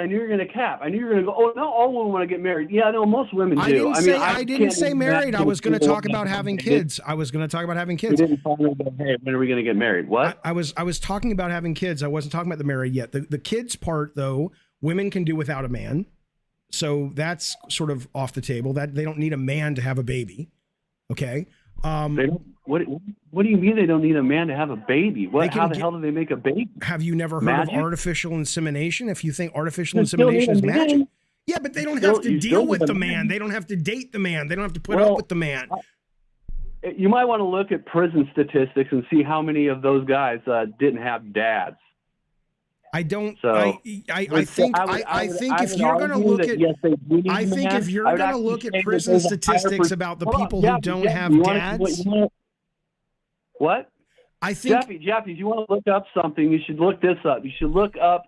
you were going to cap. I knew you were going to go, oh, no, all women want to get married. Yeah, no, most women do. I didn't say married. I was going to talk about having kids. You didn't finally go, hey, when are we going to get married? What? I was talking about having kids. I wasn't talking about the married yet. The kids part, though, women can do without a man. So that's sort of off the table. That they don't need a man to have a baby. Okay. What do you mean they don't need a man to have a baby? How the hell do they make a baby? Have you never heard of artificial insemination? If you think artificial insemination is magic. Yeah, but they don't have to deal with the man. They don't have to date the man. They don't have to put up with the man. You might want to look at prison statistics and see how many of those guys didn't have dads. I don't. So, I think if you're going to look at, I think if you're going to look at prison statistics about the people who don't have dads. What? I think Jeffy, if you want to look up something, you should look this up. You should look up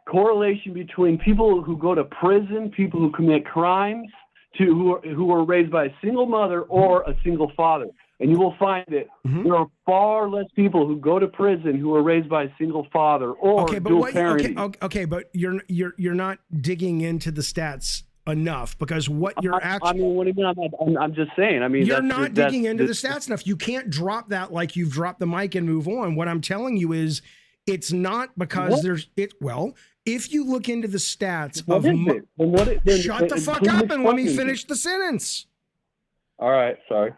correlation between people who go to prison, people who commit crimes, who are raised by a single mother or a single father. And you will find that there are far less people who go to prison who are raised by a single father or dual parenting. Okay, but you're not digging into the stats enough, because what you're actually. I mean, what do you mean? I'm just saying. I mean, you're not digging into the stats enough. You can't drop that like you've dropped the mic and move on. What I'm telling you is, it's not because if you look into the stats shut the fuck up and let me finish the sentence. All right, sorry.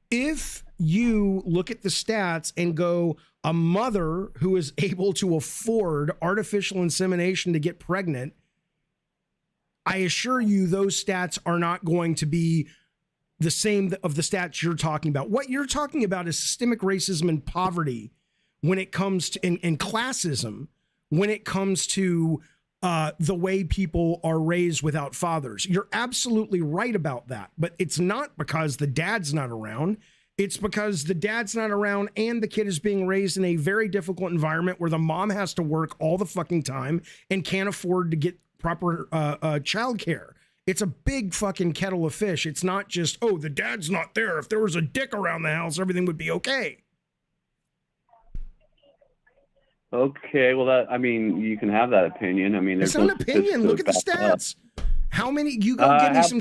If you look at the stats and go, a mother who is able to afford artificial insemination to get pregnant, I assure you those stats are not going to be the same of the stats you're talking about. What you're talking about is systemic racism and poverty when it comes to, and classism, when it comes to the way people are raised without fathers. You're absolutely right about that, but it's not because the dad's not around. It's because the dad's not around and the kid is being raised in a very difficult environment where the mom has to work all the fucking time and can't afford to get proper childcare. It's a big fucking kettle of fish. It's not just, oh, the dad's not there. If there was a dick around the house, everything would be okay. Okay, well, you can have that opinion. I mean, it's not an opinion. Look at the stats. How many? You go give me some.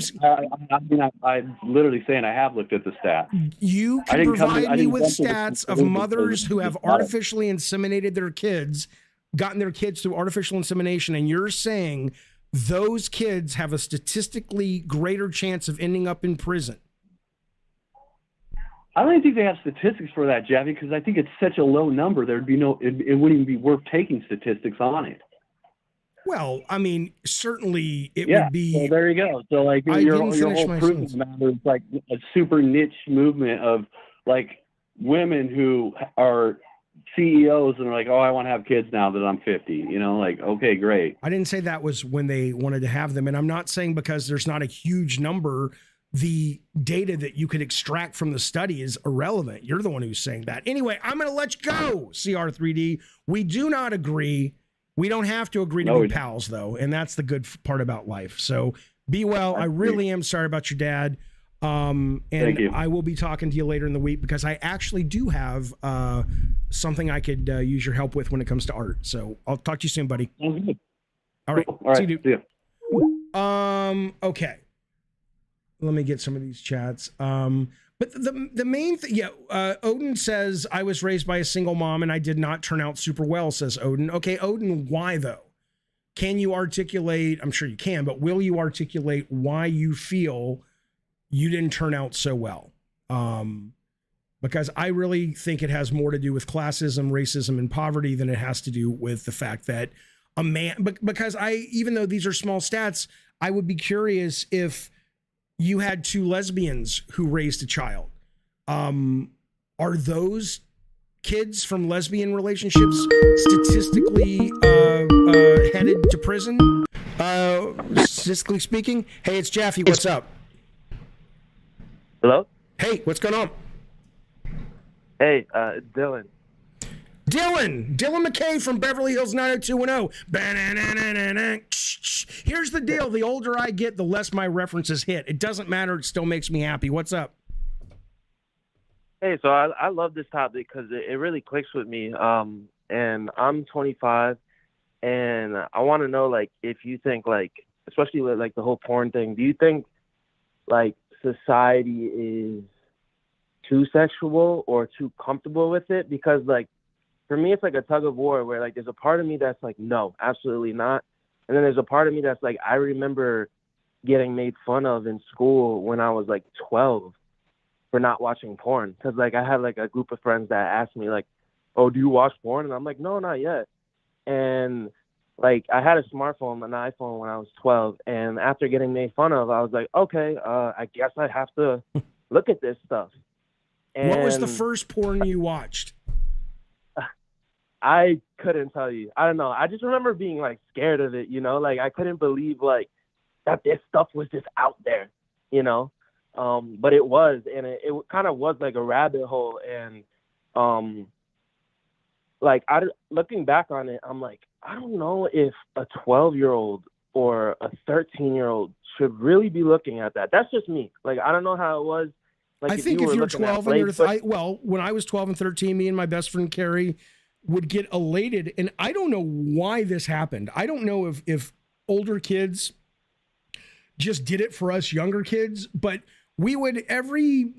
I'm literally saying I have looked at the stats. You can provide me with stats of mothers who have artificially inseminated their kids, gotten their kids through artificial insemination, and you're saying those kids have a statistically greater chance of ending up in prison. I don't even think they have statistics for that, Javi, because I think it's such a low number. There'd be it wouldn't even be worth taking statistics on it. Well, I mean, certainly it would be. So there you go. So like your whole proof matter is like a super niche movement of like women who are CEOs and are like, oh, I want to have kids now that I'm 50. You know, like, okay, great. I didn't say that was when they wanted to have them, and I'm not saying because there's not a huge number the data that you could extract from the study is irrelevant. You're the one who's saying that. Anyway, I'm going to let you go, CR3D. We do not agree. We don't have to agree to be pals, though, and that's the good part about life. So be well. I really am sorry about your dad. And I will be talking to you later in the week because I actually do have something I could use your help with when it comes to art. So I'll talk to you soon, buddy. All right. See you, dude. See you. Okay. Let me get some of these chats. But the main thing, Odin says, I was raised by a single mom and I did not turn out super well, says Odin. Okay, Odin, why though? Can you articulate, I'm sure you can, but will you articulate why you feel you didn't turn out so well? Because I really think it has more to do with classism, racism, and poverty than it has to do with the fact that a man, because even though these are small stats, I would be curious if you had two lesbians who raised a child. Are those kids from lesbian relationships statistically headed to prison? Statistically speaking? Hey, it's Jaffe. What's up? Hello? Hey, what's going on? Hey, it's Dylan. Dylan McKay from Beverly Hills 90210. Here's the deal. The older I get, the less my references hit. It doesn't matter. It still makes me happy. What's up? Hey, so I love this topic because it really clicks with me. And I'm 25, and I want to know, like, if you think, like, especially with, like, the whole porn thing, do you think, like, society is too sexual or too comfortable with it? Because, like, for me, it's like a tug of war where, like, there's a part of me that's like, no, absolutely not. And then there's a part of me that's like, I remember getting made fun of in school when I was like 12 for not watching porn. Cause like I had like a group of friends that asked me like, oh, do you watch porn? And I'm like, no, not yet. And like I had a smartphone, an iPhone when I was 12. And after getting made fun of, I was like, okay, I guess I have to look at this stuff. And what was the first porn you watched? I couldn't tell you. I don't know. I just remember being like scared of it, you know, like I couldn't believe like that this stuff was just out there, you know. But it was, and it kind of was like a rabbit hole. And like looking back on it, I'm like, I don't know if a 12-year-old or a 13-year-old should really be looking at that. That's just me. Like I don't know how it was. Like I think if you're 12 and well, when I was 12 and 13, me and my best friend Carrie would get elated, and I don't know why this happened. I don't know if older kids just did it for us younger kids, but we would every,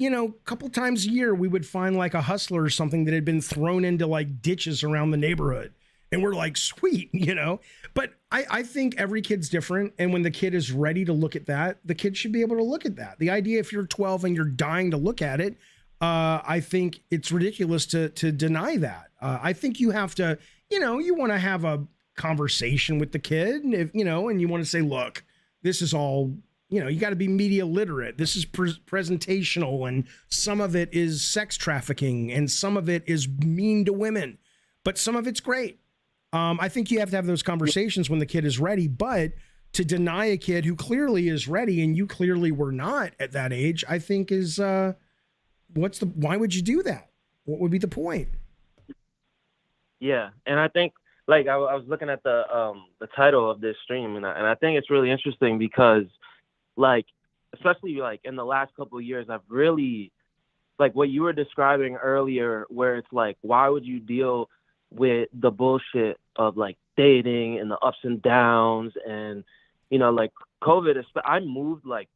couple times a year, we would find like a Hustler or something that had been thrown into like ditches around the neighborhood. And we're like, sweet, But I think every kid's different. And when the kid is ready to look at that, the kid should be able to look at that. The idea if you're 12 and you're dying to look at it, I think it's ridiculous to deny that. I think you have to, you want to have a conversation with the kid, and if, and you want to say, look, this is all, you got to be media literate. This is presentational, and some of it is sex trafficking, and some of it is mean to women, but some of it's great. I think you have to have those conversations when the kid is ready, but to deny a kid who clearly is ready and you clearly were not at that age, I think is, why would you do that? What would be the point? Yeah. And I think like I was looking at the title of this stream, and I think it's really interesting because like, especially like in the last couple of years, I've really like what you were describing earlier, where it's like, why would you deal with the bullshit of like dating and the ups and downs and, like COVID, I moved like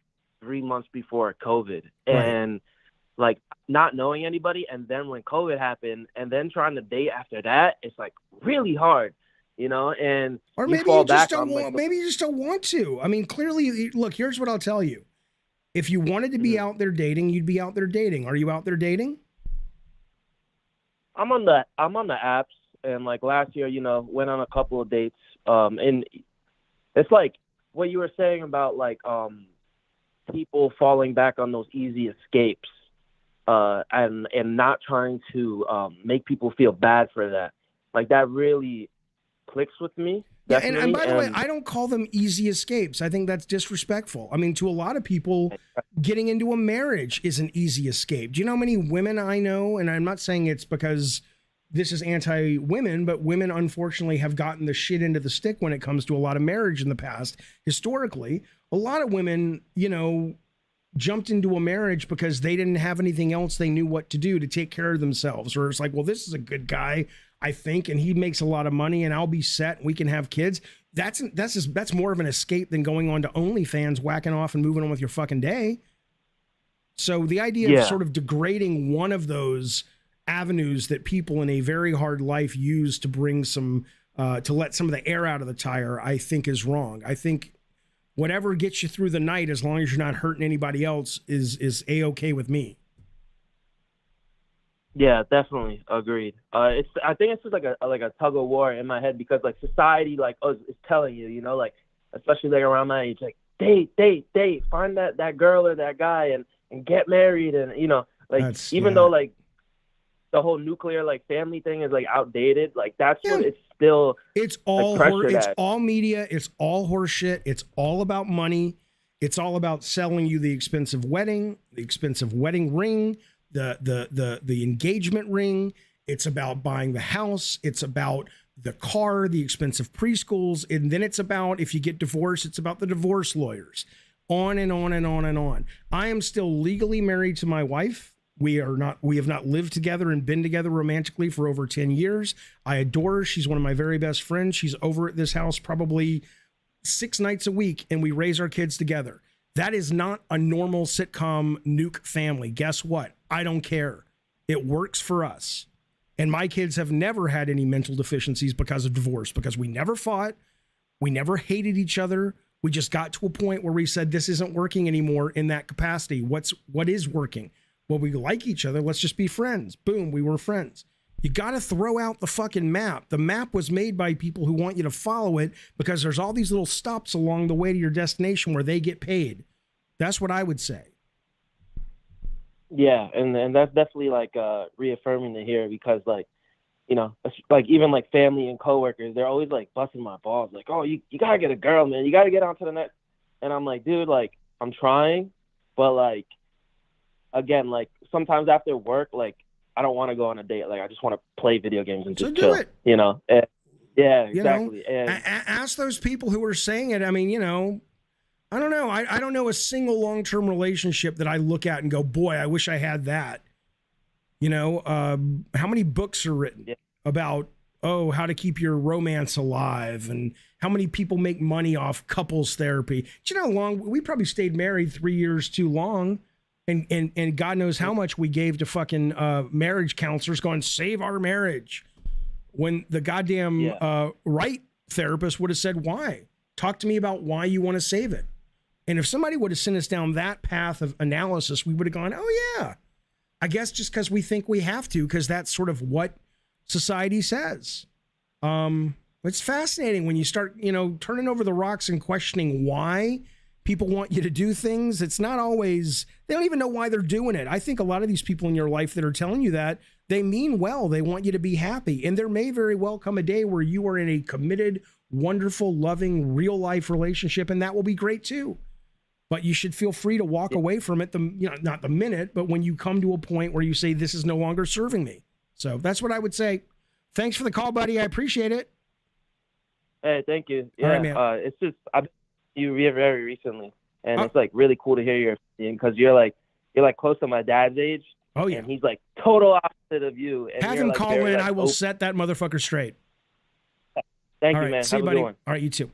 3 months before COVID, and like not knowing anybody. And then when COVID happened and then trying to date after that, it's like really hard, and or maybe you just don't want, maybe you just don't want to. I mean, clearly, look, here's what I'll tell you. If you wanted to be out there dating, you'd be out there dating. Are you out there dating? I'm on the apps, and like last year, went on a couple of dates. And it's like what you were saying about like people falling back on those easy escapes, and not trying to make people feel bad for that. Like that really clicks with me. Yeah, and by the way, I don't call them easy escapes. I think that's disrespectful. I mean, to a lot of people, getting into a marriage is an easy escape. Do you know how many women I know? And I'm not saying it's because this is anti-women, but women unfortunately have gotten the shit into the stick when it comes to a lot of marriage in the past. Historically, a lot of women, you know, jumped into a marriage because they didn't have anything else they knew what to do to take care of themselves. Or it's like, well, this is a good guy, I think, and he makes a lot of money and I'll be set and we can have kids. That's more of an escape than going on to OnlyFans, whacking off and moving on with your fucking day. So the idea of sort of degrading one of those avenues that people in a very hard life use to bring some, to let some of the air out of the tire, I think is wrong. I think whatever gets you through the night, as long as you're not hurting anybody else, is A-okay with me. Yeah, definitely agreed. I think it's just like a tug of war in my head because like society is telling you, you know, like especially like around my age, like date, find that girl or that guy and get married, and you know, like though like the whole nuclear like family thing is like outdated, like that's what it's still. It's all it's all media. It's all horseshit. It's all about money. It's all about selling you the expensive wedding ring, the engagement ring. It's about buying the house. It's about the car, the expensive preschools, and then it's about, if you get divorced, it's about the divorce lawyers. On and on and on and on. I am still legally married to my wife. We have not lived together and been together romantically for over 10 years. I adore her. She's one of my very best friends. She's over at this house probably 6 nights a week, and we raise our kids together. That is not a normal sitcom nuke family. Guess what? I don't care. It works for us. And my kids have never had any mental deficiencies because of divorce, because we never fought. We never hated each other. We just got to a point where we said, this isn't working anymore in that capacity. What is working? Well, we like each other. Let's just be friends. Boom, we were friends. You got to throw out the fucking map. The map was made by people who want you to follow it because there's all these little stops along the way to your destination where they get paid. That's what I would say. Yeah, and that's definitely like reaffirming to hear because like, you know, like even like family and coworkers, they're always like busting my balls, like, oh, you gotta get a girl, man. You gotta get on to the next. And I'm like, dude, like I'm trying, but like, again, like sometimes after work, like I don't want to go on a date. Like I just want to play video games and just chill. You know? Yeah, exactly. You know, ask those people who are saying it. I mean, you know, I don't know. I don't know a single long-term relationship that I look at and go, boy, I wish I had that. You know, how many books are written about, how to keep your romance alive, and how many people make money off couples therapy. Do you know how long we probably stayed married 3 years too long? And God knows how much we gave to fucking marriage counselors going, save our marriage. When the goddamn right therapist would have said, why? Talk to me about why you want to save it. And if somebody would have sent us down that path of analysis, we would have gone, oh yeah. I guess just because we think we have to, because that's sort of what society says. It's fascinating when you start, you know, turning over the rocks and questioning why people want you to do things. It's not always, they don't even know why they're doing it. I think a lot of these people in your life that are telling you that, they mean well. They want you to be happy. And there may very well come a day where you are in a committed, wonderful, loving, real life relationship, and that will be great too. But you should feel free to walk away from it, not the minute, but when you come to a point where you say, this is no longer serving me. So that's what I would say. Thanks for the call, buddy. I appreciate it. Hey, thank you. Yeah, all right, man. It's just, I've you very recently, and it's like really cool to hear your opinion because you're like close to my dad's age. Oh yeah, and he's like total opposite of you. And have him like call in. Like, I will set that motherfucker straight. Thank you, man. See you, buddy. All right, you too.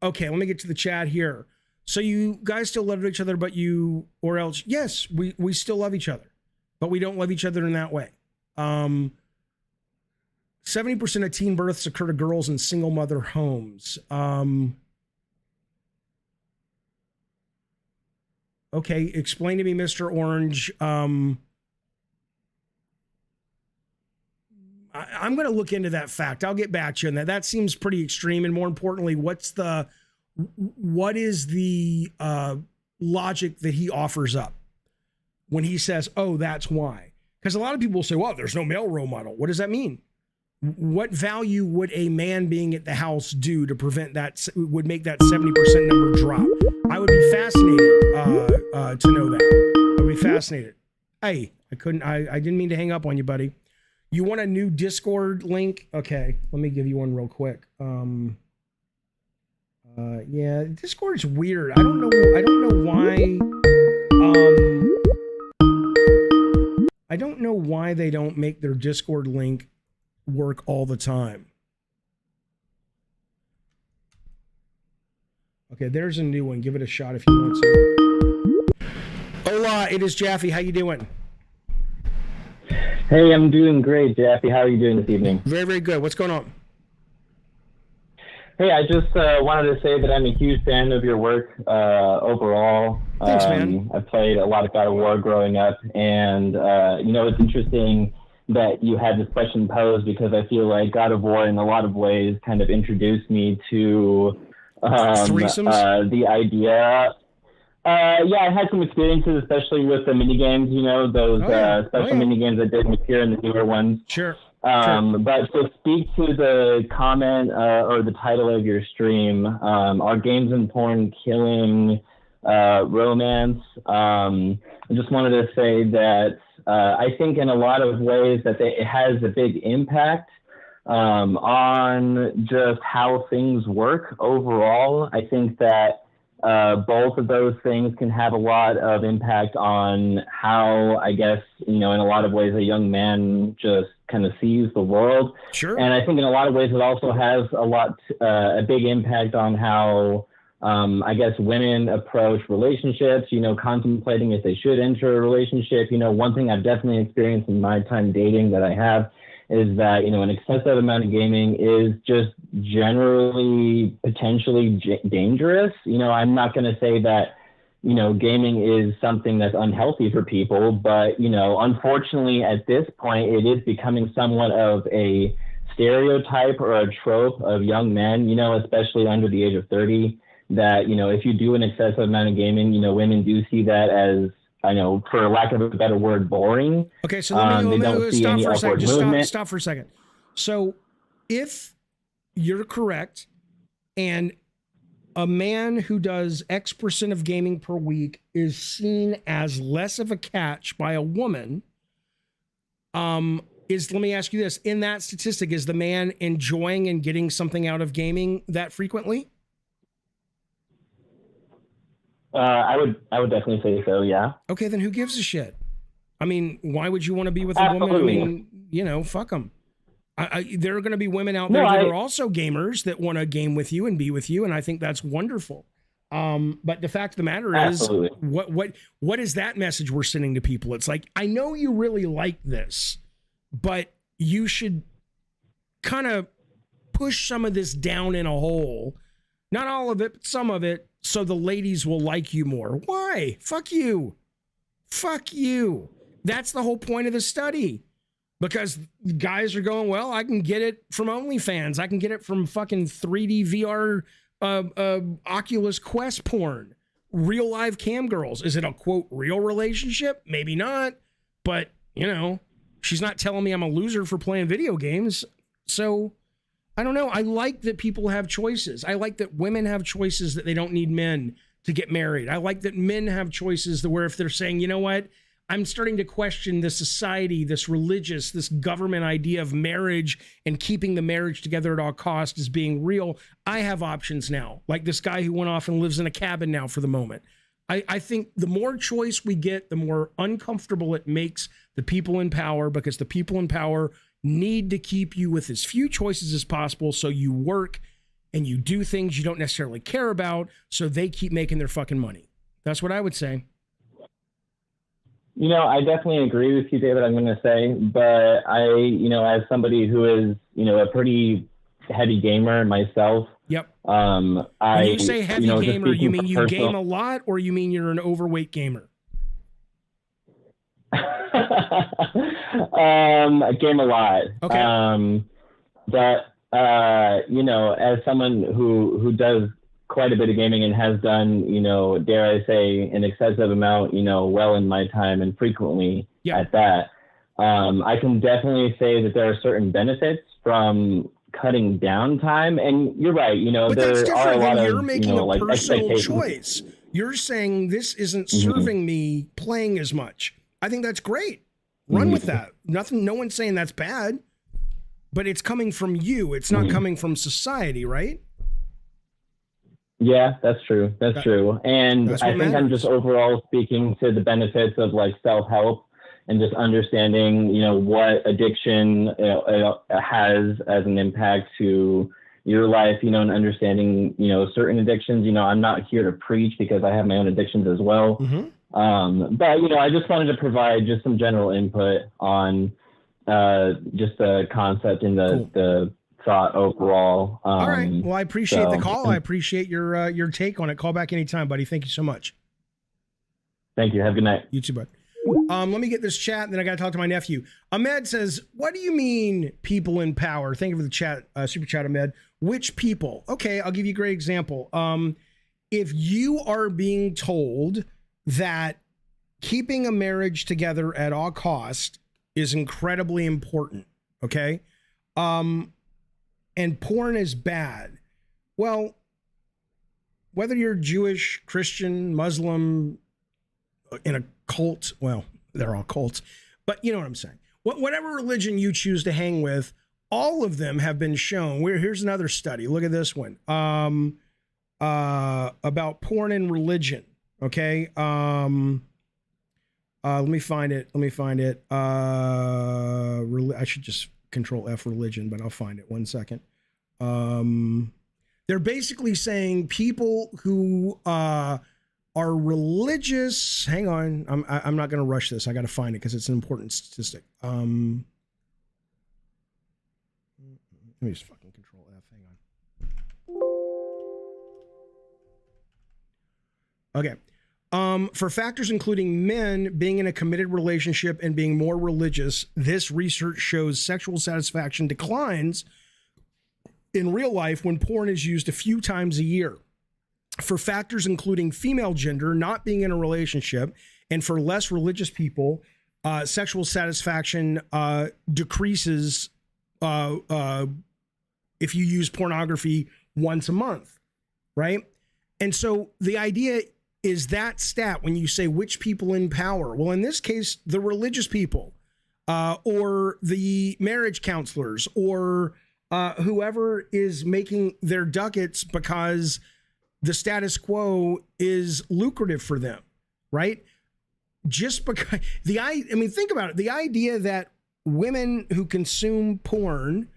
Okay, let me get to the chat here. So you guys still love each other, but yes, we still love each other, but we don't love each other in that way. 70% of teen births occur to girls in single mother homes. Okay, explain to me, Mr. Orange. I'm going to look into that fact. I'll get back to you on that. That seems pretty extreme. And more importantly, what is the logic that he offers up when he says, oh, that's why? Because a lot of people will say, well, there's no male role model. What does that mean? what value would a man being at the house do to prevent that, would make that 70% number drop? I would be fascinated to know that. I would be fascinated. Hey, I didn't mean to hang up on you, buddy. You want a new Discord link? Okay, let me give you one real quick. Yeah, Discord's weird. I don't know why. I don't know why they don't make their Discord link work all the time. Okay, there's a new one. Give it a shot if you want to. Hola, it is Jaffe. How you doing? Hey, I'm doing great, Jaffe. How are you doing this evening? Very, very good. What's going on? Hey, I just wanted to say that I'm a huge fan of your work overall. Thanks, man. I played a lot of God of War growing up, and it's interesting that you had this question posed because I feel like God of War, in a lot of ways, kind of introduced me to the idea. Yeah, I had some experiences, especially with the mini games. Those special mini games that didn't appear in the newer ones. Sure. But to speak to the comment or the title of your stream, are games and porn killing romance? I just wanted to say that I think in a lot of ways that it has a big impact on just how things work overall. I think that both of those things can have a lot of impact on how, I guess, in a lot of ways, a young man just kind of sees the world. Sure. And I think in a lot of ways, it also has a big impact on how, I guess, women approach relationships, contemplating if they should enter a relationship. One thing I've definitely experienced in my time dating that I have is that, an excessive amount of gaming is just generally potentially dangerous. I'm not going to say that, gaming is something that's unhealthy for people, but, unfortunately at this point, it is becoming somewhat of a stereotype or a trope of young men, especially under the age of 30, that, if you do an excessive amount of gaming, women do see that as, for lack of a better word, boring. Okay, so let me stop for a second. Just stop for a second. So if you're correct, and a man who does X% of gaming per week is seen as less of a catch by a woman, let me ask you this. In that statistic, is the man enjoying and getting something out of gaming that frequently? I would definitely say so, yeah. Okay, then who gives a shit? I mean, why would you want to be with a woman? I mean, fuck them. There are going to be women out there that are also gamers that want to game with you and be with you, and I think that's wonderful. But the fact of the matter is, what is that message we're sending to people? It's like, I know you really like this, but you should kind of push some of this down in a hole. Not all of it, but some of it, so the ladies will like you more. Why? Fuck you. Fuck you. That's the whole point of the study. Because guys are going, well, I can get it from OnlyFans. I can get it from fucking 3D VR Oculus Quest porn. Real live cam girls. Is it a, quote, real relationship? Maybe not. But, she's not telling me I'm a loser for playing video games. So, I don't know. I like that people have choices. I like that women have choices that they don't need men to get married. I like that men have choices that where if they're saying, you know what, I'm starting to question the society, this religious, this government idea of marriage and keeping the marriage together at all costs as being real. I have options now, like this guy who went off and lives in a cabin now for the moment. I think the more choice we get, the more uncomfortable it makes the people in power, because the people in power need to keep you with as few choices as possible, so you work and you do things you don't necessarily care about, so they keep making their fucking money. That's what I would say. I definitely agree with you, David, I'm going to say, but I, as somebody who is, a pretty heavy gamer myself. Yep. When you say heavy gamer, you mean you game a lot, or you mean you're an overweight gamer? I game a lot. Okay. But as someone who does quite a bit of gaming and has done, dare I say, an excessive amount, well in my time and frequently at that, I can definitely say that there are certain benefits from cutting down time. And you're right, you know, but there that's are a different lot than of, you're making you know, a like personal expectations. choice. You're saying this isn't serving me playing as much. I think that's great. Run with that. Nothing. No one's saying that's bad, but it's coming from you. It's not coming from society, right? Yeah, that's true. That's true. And I think I'm just overall speaking to the benefits of like self-help and just understanding, you know, what addiction has as an impact to your life, you know, and understanding, you know, certain addictions. You know, I'm not here to preach because I have my own addictions as well. But, you know, I just wanted to provide just some general input on just the concept and the thought overall. All right. Well, I appreciate the call. I appreciate your take on it. Call back anytime, buddy. Thank you so much. Thank you. Have a good night. You too, bud. Let me get this chat, and then I got to talk to my nephew. Ahmed says, "What do you mean, people in power?" Thank you for the chat, super chat, Ahmed. Which people? Okay, I'll give you a great example. If you are being told that keeping a marriage together at all cost is incredibly important, okay, and porn is bad, well, whether you're Jewish, Christian, Muslim, in a cult, well, they're all cults, but you know what I'm saying. Whatever religion you choose to hang with, all of them have been shown. Here's another study. Look at this one about porn and religion. Okay. Let me find it. I should just Control F religion, but I'll find it. 1 second. They're basically saying people who are religious. Hang on, I'm not going to rush this. I got to find it because it's an important statistic. Let me just fucking Control F. Hang on. Okay. For factors including men being in a committed relationship and being more religious, this research shows sexual satisfaction declines in real life when porn is used a few times a year. For factors including female gender, not being in a relationship, and for less religious people, sexual satisfaction decreases if you use pornography once a month, right? And so the idea is that stat when you say which people in power. Well, in this case, the religious people or the marriage counselors or whoever is making their ducats because the status quo is lucrative for them, right? Just because I mean, think about it. The idea that women who consume porn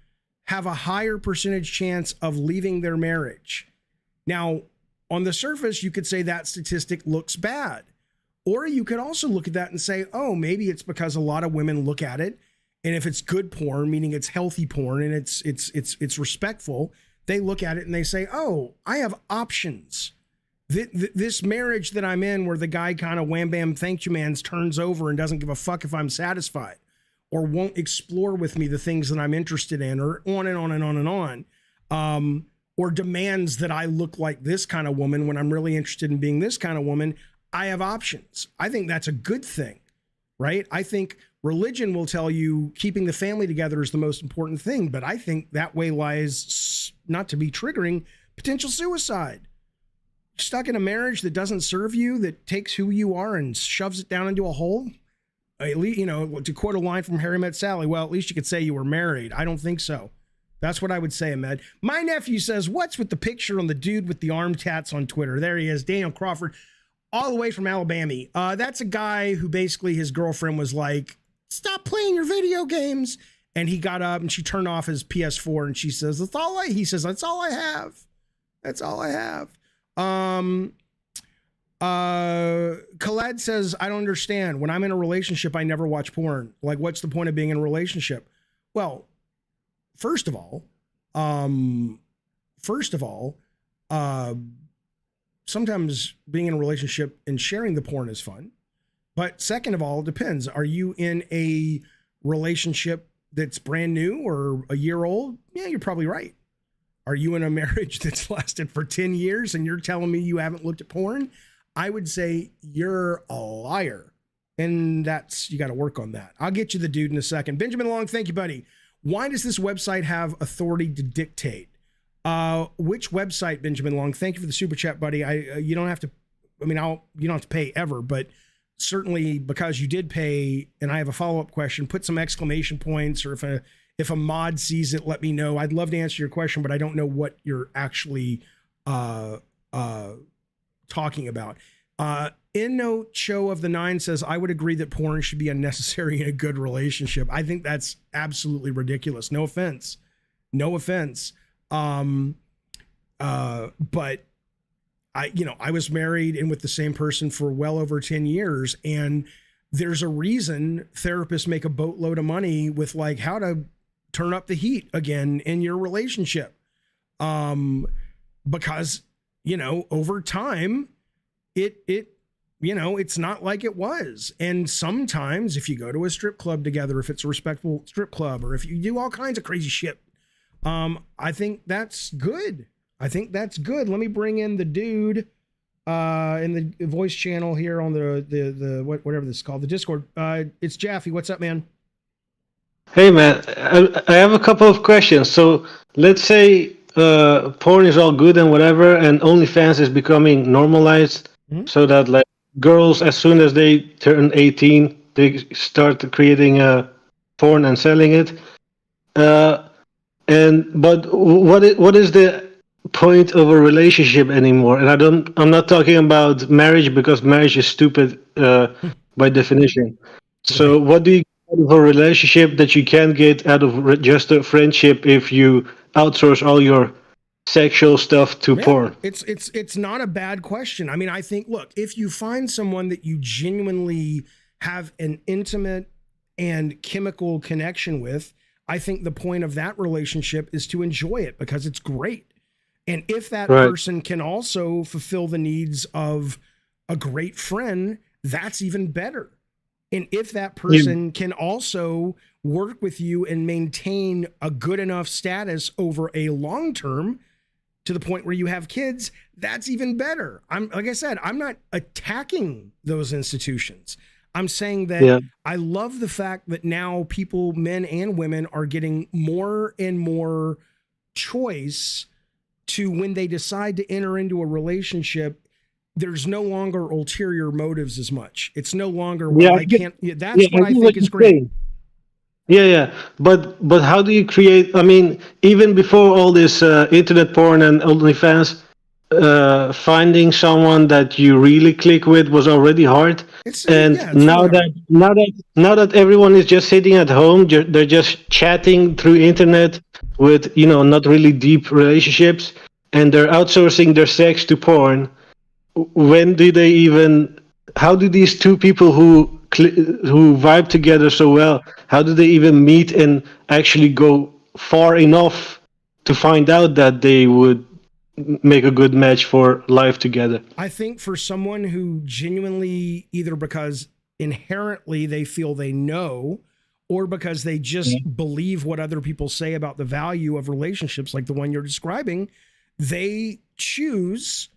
have a higher percentage chance of leaving their marriage. Now, on the surface, you could say that statistic looks bad. Or you could also look at that and say, oh, maybe it's because a lot of women look at it. And if it's good porn, meaning it's healthy porn and it's respectful, they look at it and they say, oh, I have options. This marriage that I'm in where the guy kind of wham, bam, thank you, man's turns over and doesn't give a fuck if I'm satisfied or won't explore with me the things that I'm interested in or on and on and on and on. Or demands that I look like this kind of woman when I'm really interested in being this kind of woman. I have options. I think that's a good thing, right? I think religion will tell you keeping the family together is the most important thing, but I think that way lies, not to be triggering, potential suicide. Stuck in a marriage that doesn't serve you, that takes who you are and shoves it down into a hole. At least, you know, to quote a line from Harry Met Sally, well, at least you could say you were married. I don't think so. That's what I would say, Ahmed. My nephew says, what's with the picture on the dude with the arm tats on Twitter? There he is, Daniel Crawford, all the way from Alabama. That's a guy who basically his girlfriend was like, stop playing your video games. And he got up and she turned off his PS4 and she says, he says, that's all I have. That's all I have. Khaled says, I don't understand. When I'm in a relationship, I never watch porn. Like, what's the point of being in a relationship? Well, First of all, sometimes being in a relationship and sharing the porn is fun. But second of all, it depends. Are you in a relationship that's brand new or a year old? Yeah, you're probably right. Are you in a marriage that's lasted for 10 years and you're telling me you haven't looked at porn? I would say you're a liar. And you got to work on that. I'll get you the dude in a second. Benjamin Long, thank you, buddy. Why does this website have authority to dictate? Which website, Benjamin Long? Thank you for the super chat, buddy. You don't have to, you don't have to pay ever, but certainly because you did pay, and I have a follow-up question, put some exclamation points, or if a mod sees it, let me know. I'd love to answer your question, but I don't know what you're actually talking about. InNote Show of the Nine says, I would agree that porn should be unnecessary in a good relationship. I think that's absolutely ridiculous. No offense. But I was married and with the same person for well over 10 years. And there's a reason therapists make a boatload of money with like how to turn up the heat again in your relationship. Because, over time, it's not like it was. And sometimes if you go to a strip club together, if it's a respectful strip club, or if you do all kinds of crazy shit, I think that's good. Let me bring in the dude in the voice channel here on the whatever this is called, the Discord. It's Jaffe. What's up, man? Hey, man. I have a couple of questions. So let's say porn is all good and whatever, and OnlyFans is becoming normalized, so that like girls, as soon as they turn 18, they start creating porn and selling it. But what is the point of a relationship anymore? And I'm not talking about marriage, because marriage is stupid by definition. So what do you get out of a relationship that you can't get out of just a friendship if you outsource all your sexual stuff to porn? It's not a bad question. I mean, I think, look, if you find someone that you genuinely have an intimate and chemical connection with, I think the point of that relationship is to enjoy it because it's great. And if that person can also fulfill the needs of a great friend, that's even better. And if that person can also work with you and maintain a good enough status over a long term to the point where you have kids, that's even better. Like I said, I'm not attacking those institutions. I'm saying that I love the fact that now people, men and women, are getting more and more choice to when they decide to enter into a relationship. There's no longer ulterior motives as much. It's no longer, I can't. That's what I think is great. Yeah. But how do you create? I mean, even before all this internet porn and OnlyFans, finding someone that you really click with was already hard. Now that everyone is just sitting at home, they're just chatting through internet with not really deep relationships, and they're outsourcing their sex to porn. When do they even? How do these two people who vibe together so well, how do they even meet and actually go far enough to find out that they would make a good match for life together? I think for someone who genuinely, either because inherently they feel they know, or because they just believe what other people say about the value of relationships like the one you're describing, they choose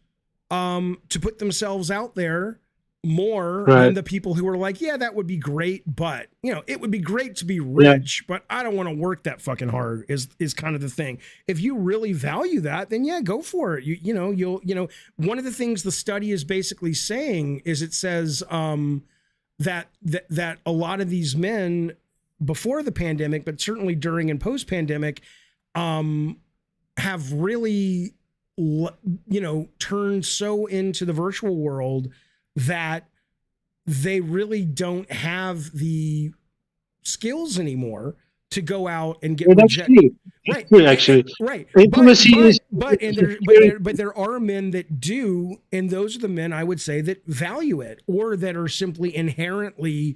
to put themselves out there more than the people who are like, yeah, that would be great, but it would be great to be rich, but I don't want to work that fucking hard is kind of the thing. If you really value that, then go for it. You'll one of the things the study is basically saying is it says that a lot of these men before the pandemic, but certainly during and post pandemic, have really turned so into the virtual world that they really don't have the skills anymore to go out and get rejected. Right. Actually. Right. Intimacy but there are men that do, and those are the men I would say that value it, or that are simply inherently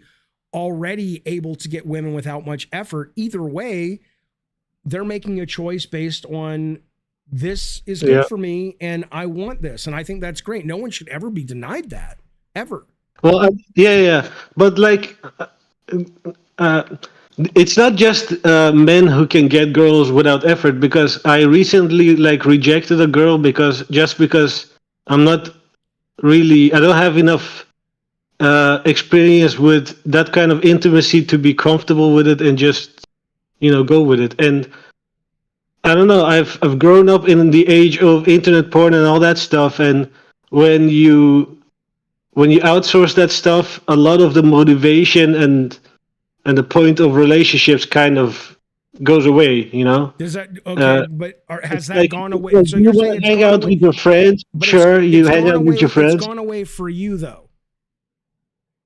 already able to get women without much effort. Either way, they're making a choice based on, this is good for me and I want this. And I think that's great. No one should ever be denied that, ever. Well, but like, it's not just men who can get girls without effort, because I recently rejected a girl because I'm not really, I don't have enough experience with that kind of intimacy to be comfortable with it and just go with it. And I don't know, I've grown up in the age of internet porn and all that stuff, and when you outsource that stuff, a lot of the motivation and the point of relationships kind of goes away, Does that okay? But has that gone away? So you you're saying hang out with your friends, sure, you hang out with your friends. It's gone away for you, though.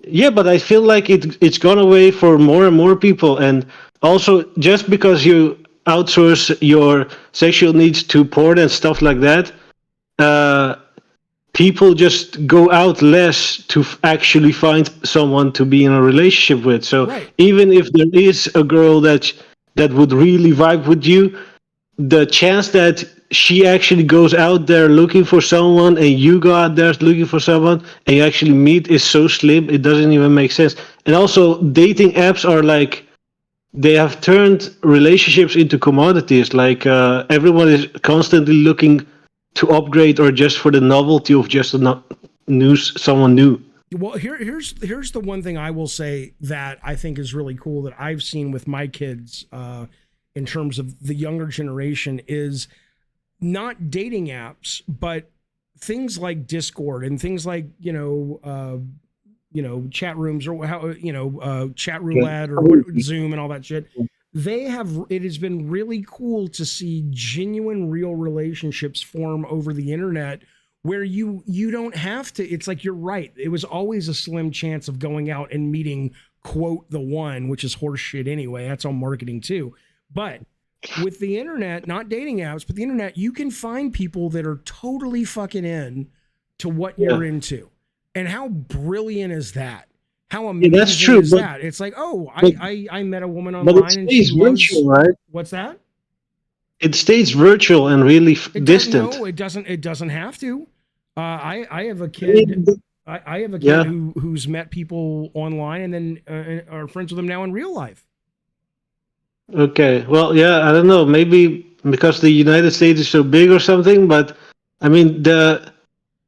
Yeah, but I feel like it's gone away for more and more people, and also just because you outsource your sexual needs to porn and stuff like that, people just go out less to actually find someone to be in a relationship with. So even if there is a girl that would really vibe with you, the chance that she actually goes out there looking for someone and you go out there looking for someone and you actually meet is so slim, it doesn't even make sense. And also, dating apps are like, they have turned relationships into commodities. Like everyone is constantly looking to upgrade, or just for the novelty of just someone new. Well, here's the one thing I will say that I think is really cool that I've seen with my kids in terms of the younger generation is not dating apps, but things like Discord and things like chat rooms, or how chat roulette or Zoom and all that shit. It has been really cool to see genuine, real relationships form over the internet where you don't have to. It's like, you're right. It was always a slim chance of going out and meeting, quote, the one, which is horseshit anyway. That's all marketing too. But with the internet, not dating apps, but the internet, you can find people that are totally fucking in to what you're into. And how brilliant is that? How amazing that's true, is that? It's like, I met a woman online and she virtual, right? What's that? It stays virtual and really distant. No, it doesn't. It doesn't have to. I have a kid. I have a kid who's met people online and then are friends with them now in real life. Okay, well, yeah, I don't know. Maybe because the United States is so big or something. But I mean,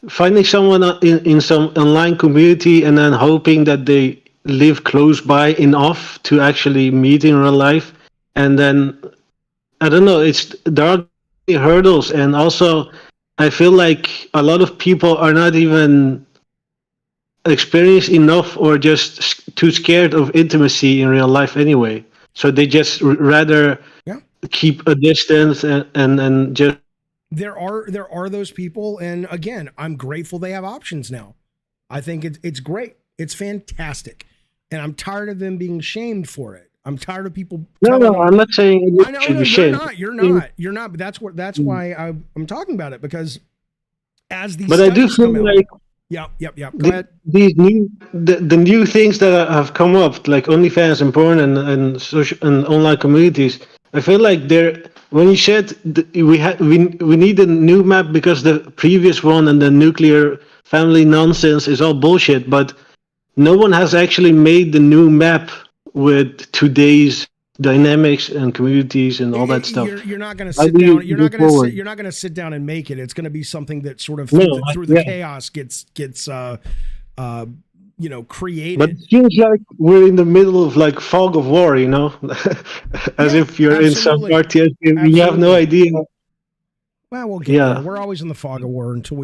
finding someone in some online community and then hoping that they live close by enough to actually meet in real life, and then I don't know, there are hurdles. And also I feel like a lot of people are not even experienced enough or just too scared of intimacy in real life anyway, so they just rather keep a distance and just. There are those people, and again, I'm grateful they have options now. I think it's great. It's fantastic, and I'm tired of them being shamed for it. I'm tired of people. No, I'm not saying I know, you're not. But that's why I'm talking about it, because as these. But I do feel like. Yep. Go ahead. These the new things that have come up, like OnlyFans and porn and social and online communities. I feel like when you said we need a new map because the previous one and the nuclear family nonsense is all bullshit, but no one has actually made the new map with today's dynamics and communities and all that stuff. You're not going to sit down. You're not going to sit down and make it. It's going to be something that sort of through the chaos gets created. But it seems like we're in the middle of like fog of war, as if you're in some RTS and you have no idea. Well, we'll get there. We're always in the fog of war until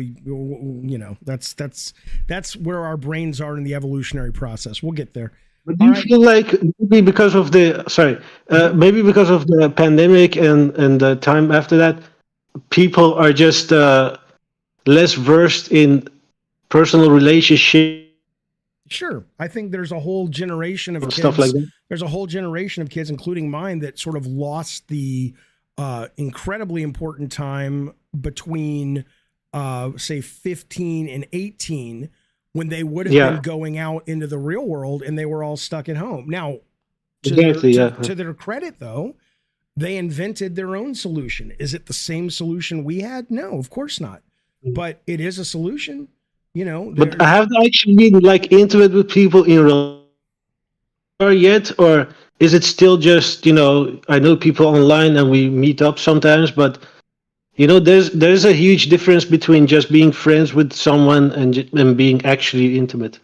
that's where our brains are in the evolutionary process. We'll get there. But do you feel like maybe because of the pandemic and the time after that, people are just less versed in personal relationships? Sure. I think there's a whole generation of kids. Stuff like that. There's a whole generation of kids, including mine, that sort of lost the incredibly important time between, say, 15 and 18, when they would have been going out into the real world and they were all stuck at home. Now, to their credit, though, they invented their own solution. Is it the same solution we had? No, of course not. But it is a solution. But I haven't actually been like intimate with people in real life yet, or is it still just I know people online and we meet up sometimes, but there's a huge difference between just being friends with someone and being actually intimate.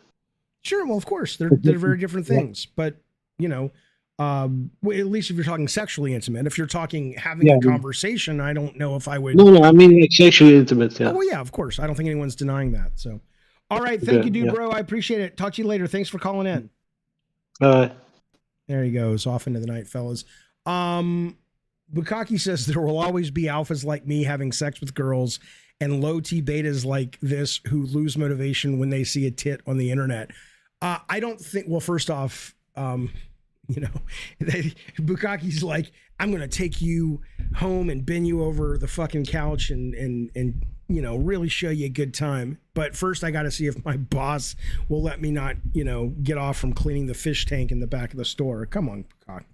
Sure. Well, of course, they're very different things, but you know, at least if you're talking sexually intimate, if you're talking having a conversation, I don't know if I would. No, I mean like sexually intimate. Yeah. Oh, well, yeah, of course. I don't think anyone's denying that. So, all right. Thank you, dude, bro. I appreciate it. Talk to you later. Thanks for calling in. There he goes. Off into the night, fellas. Bukaki says there will always be alphas like me having sex with girls and low T betas like this who lose motivation when they see a tit on the internet. I don't think, well, first off, you know, Bukaki's like, I'm going to take you home and bend you over the fucking couch and, you know, really show you a good time. But first I got to see if my boss will let me not, you know, get off from cleaning the fish tank in the back of the store. Come on, Bukaki.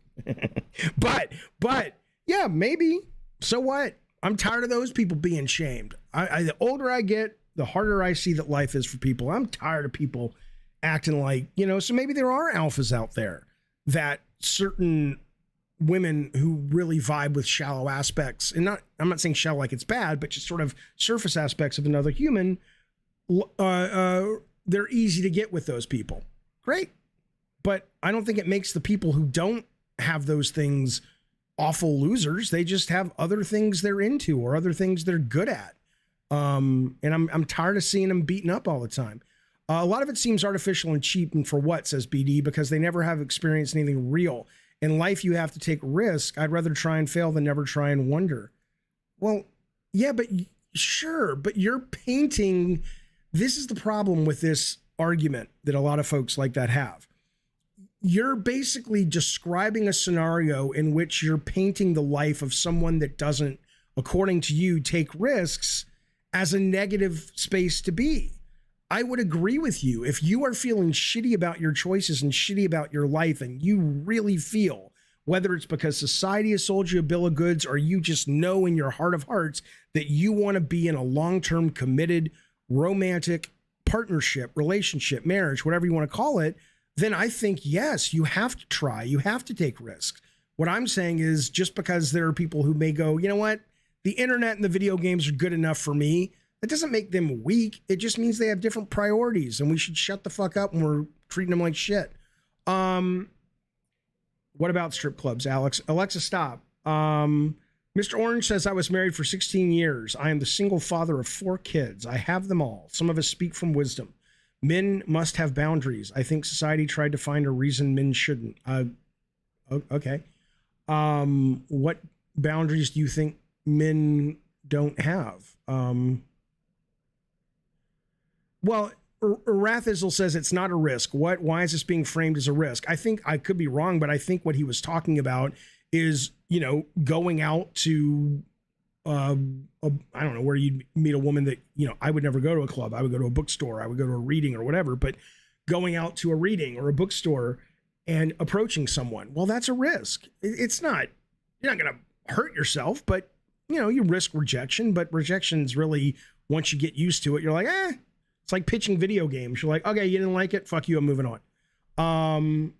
but yeah, maybe. So what? I'm tired of those people being shamed. The older I get, the harder I see that life is for people. I'm tired of people acting like, you know, so maybe there are alphas out there that certain women who really vibe with shallow aspects, and I'm not saying shallow like it's bad, but just sort of surface aspects of another human, they're easy to get with those people. Great. But I don't think it makes the people who don't have those things awful losers. They just have other things they're into or other things they're good at. And I'm tired of seeing them beaten up all the time. A lot of it seems artificial and cheap, and for what, says BD, because they never have experienced anything real. In life, you have to take risk. I'd rather try and fail than never try and wonder. Well, yeah, but sure, but you're painting, this is the problem with this argument that a lot of folks like that have. You're basically describing a scenario in which you're painting the life of someone that doesn't, according to you, take risks as a negative space to be. I would agree with you. If you are feeling shitty about your choices and shitty about your life, and you really feel, whether it's because society has sold you a bill of goods or you just know in your heart of hearts that you want to be in a long-term committed romantic partnership, relationship, marriage, whatever you want to call it, then I think, yes, you have to try. You have to take risks. What I'm saying is, just because there are people who may go, you know what, the internet and the video games are good enough for me, that doesn't make them weak. It just means they have different priorities, and we should shut the fuck up when we're treating them like shit. What about strip clubs, Alex? Alexa, stop. Mr. Orange says, I was married for 16 years. I am the single father of 4 kids. I have them all. Some of us speak from wisdom. Men must have boundaries. I think society tried to find a reason men shouldn't. Okay. What boundaries do you think men don't have? Well, Rathizel says it's not a risk. Why is this being framed as a risk? I think I could be wrong, but I think what he was talking about is, you know, going out to, I don't know, where you'd meet a woman that, you know, I would never go to a club. I would go to a bookstore. I would go to a reading or whatever, but going out to a reading or a bookstore and approaching someone, well, that's a risk. It's not, you're not going to hurt yourself, but, you know, you risk rejection, but rejection's really, once you get used to it, you're like, it's like pitching video games. You're like, okay, you didn't like it? Fuck you, I'm moving on.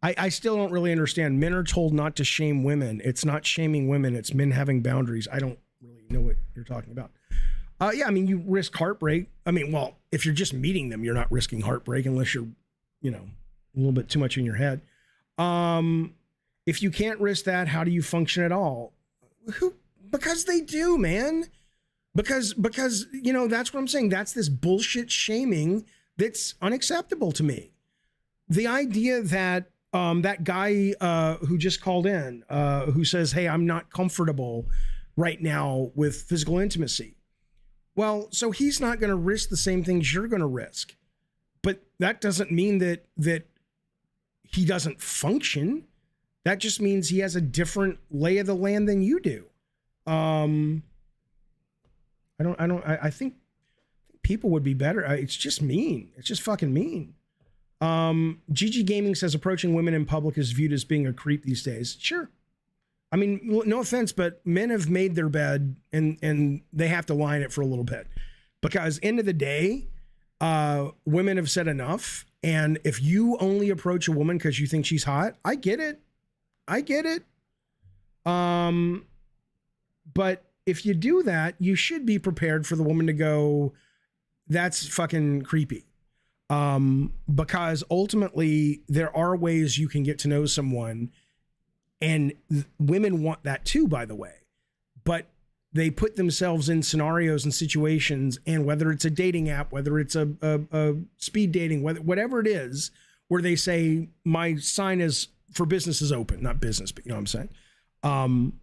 I still don't really understand. Men are told not to shame women. It's not shaming women. It's men having boundaries. I don't really know what you're talking about. Yeah, I mean, you risk heartbreak. I mean, well, if you're just meeting them, you're not risking heartbreak unless you're, you know, a little bit too much in your head. If you can't risk that, how do you function at all? Because they do, man. Because you know, that's what I'm saying. That's this bullshit shaming that's unacceptable to me. The idea that that guy who just called in, who says, hey, I'm not comfortable right now with physical intimacy. Well, so he's not going to risk the same things you're going to risk. But that doesn't mean that he doesn't function. That just means he has a different lay of the land than you do. I think people would be better. It's just mean. It's just fucking mean. GG Gaming says approaching women in public is viewed as being a creep these days. Sure. I mean, no offense, but men have made their bed and they have to lie in it for a little bit, because end of the day, women have said enough. And if you only approach a woman because you think she's hot, I get it. But if you do that, you should be prepared for the woman to go, that's fucking creepy. Because ultimately there are ways you can get to know someone, and women want that too, by the way, but they put themselves in scenarios and situations, and whether it's a dating app, whether it's a speed dating, whatever it is, where they say my sign is for business is open, not business, but you know what I'm saying?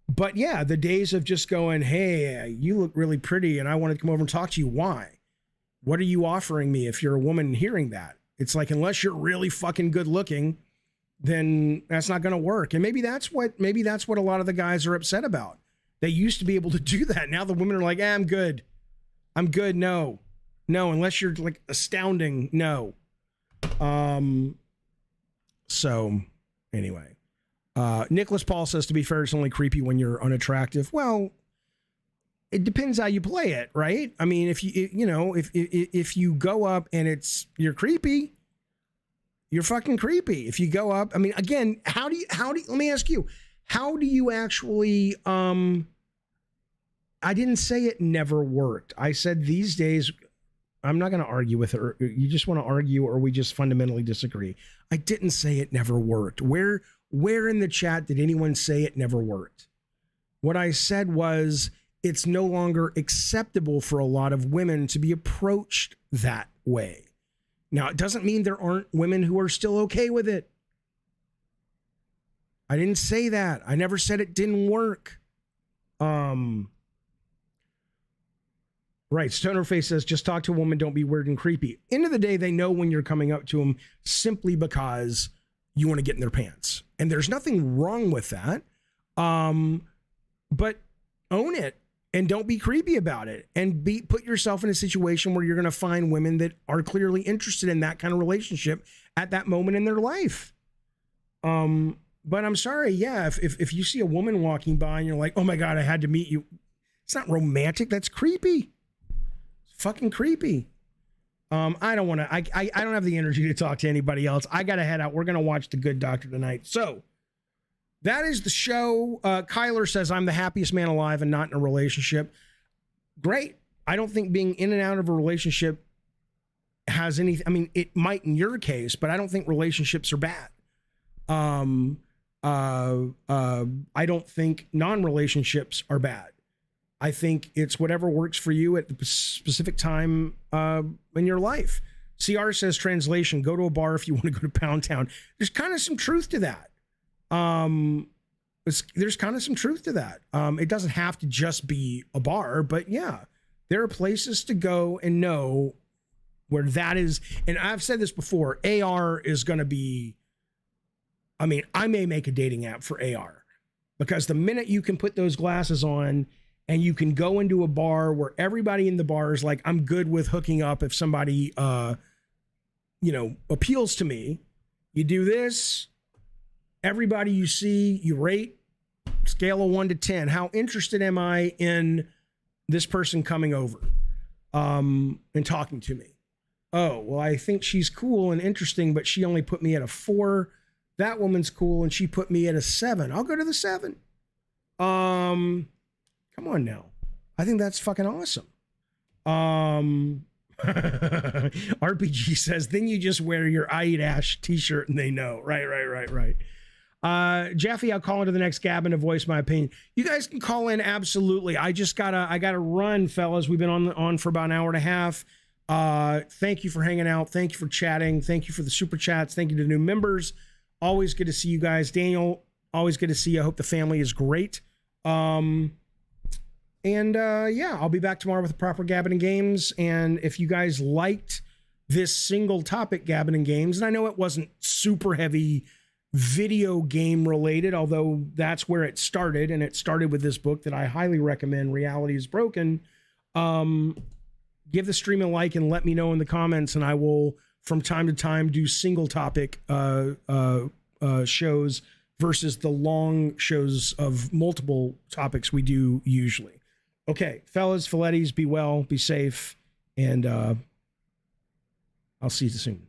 But yeah, the days of just going, hey, you look really pretty and I want to come over and talk to you. Why? What are you offering me if you're a woman hearing that? It's like, unless you're really fucking good looking, then that's not going to work. And maybe that's what a lot of the guys are upset about. They used to be able to do that. Now the women are like, I'm good. No, unless you're like astounding. No. So anyway, Nicholas Paul says, to be fair, it's only creepy when you're unattractive. Well, it depends how you play it, right? I mean, if you go up and you're creepy, you're fucking creepy. If you go up, I mean, again, how do you, let me ask you, how do you actually, I didn't say it never worked. I said these days, I'm not going to argue with her. You just want to argue, or we just fundamentally disagree. I didn't say it never worked. Where in the chat did anyone say it never worked? What I said was, it's no longer acceptable for a lot of women to be approached that way. Now, it doesn't mean there aren't women who are still okay with it. I didn't say that. I never said it didn't work. Right. Stonerface says, just talk to a woman. Don't be weird and creepy. End of the day, they know when you're coming up to them simply because you want to get in their pants. And there's nothing wrong with that. But own it and don't be creepy about it, and put yourself in a situation where you're going to find women that are clearly interested in that kind of relationship at that moment in their life. But I'm sorry. Yeah. If you see a woman walking by and you're like, oh my God, I had to meet you. It's not romantic. That's creepy. It's fucking creepy. I don't want to, I don't have the energy to talk to anybody else. I got to head out. We're going to watch The Good Doctor tonight. So that is the show. Kyler says, I'm the happiest man alive and not in a relationship. Great. I don't think being in and out of a relationship has any, I mean, it might in your case, but I don't think relationships are bad. I don't think non-relationships are bad. I think it's whatever works for you at the specific time in your life. CR says, translation, go to a bar if you want to go to Pound Town. There's kind of some truth to that. There's kind of some truth to that. It doesn't have to just be a bar, but yeah, there are places to go and know where that is. And I've said this before, AR is going to be, I mean, I may make a dating app for AR, because the minute you can put those glasses on and you can go into a bar where everybody in the bar is like, I'm good with hooking up if somebody, appeals to me. You do this, everybody you see, you rate, scale of 1 to 10. How interested am I in this person coming over and talking to me? Oh, well, I think she's cool and interesting, but she only put me at a 4. That woman's cool and she put me at a 7. I'll go to the 7. Come on now. I think that's fucking awesome. RPG says, then you just wear your I Eat Ash t-shirt and they know. Right. Jeffy, I'll call into the next Gavin to voice my opinion. You guys can call in. Absolutely. I gotta run, fellas. We've been on for about an hour and a half. Thank you for hanging out. Thank you for chatting. Thank you for the super chats. Thank you to new members. Always good to see you guys. Daniel, always good to see you. I hope the family is great. I'll be back tomorrow with the proper Gabbin' and Games. And if you guys liked this single topic Gabbin' and Games, and I know it wasn't super heavy video game related, although that's where it started, and it started with this book that I highly recommend, Reality is Broken. Give the stream a like and let me know in the comments, and I will from time to time do single topic shows versus the long shows of multiple topics we do usually. Okay, fellas, Filettis, be well, be safe, and I'll see you soon.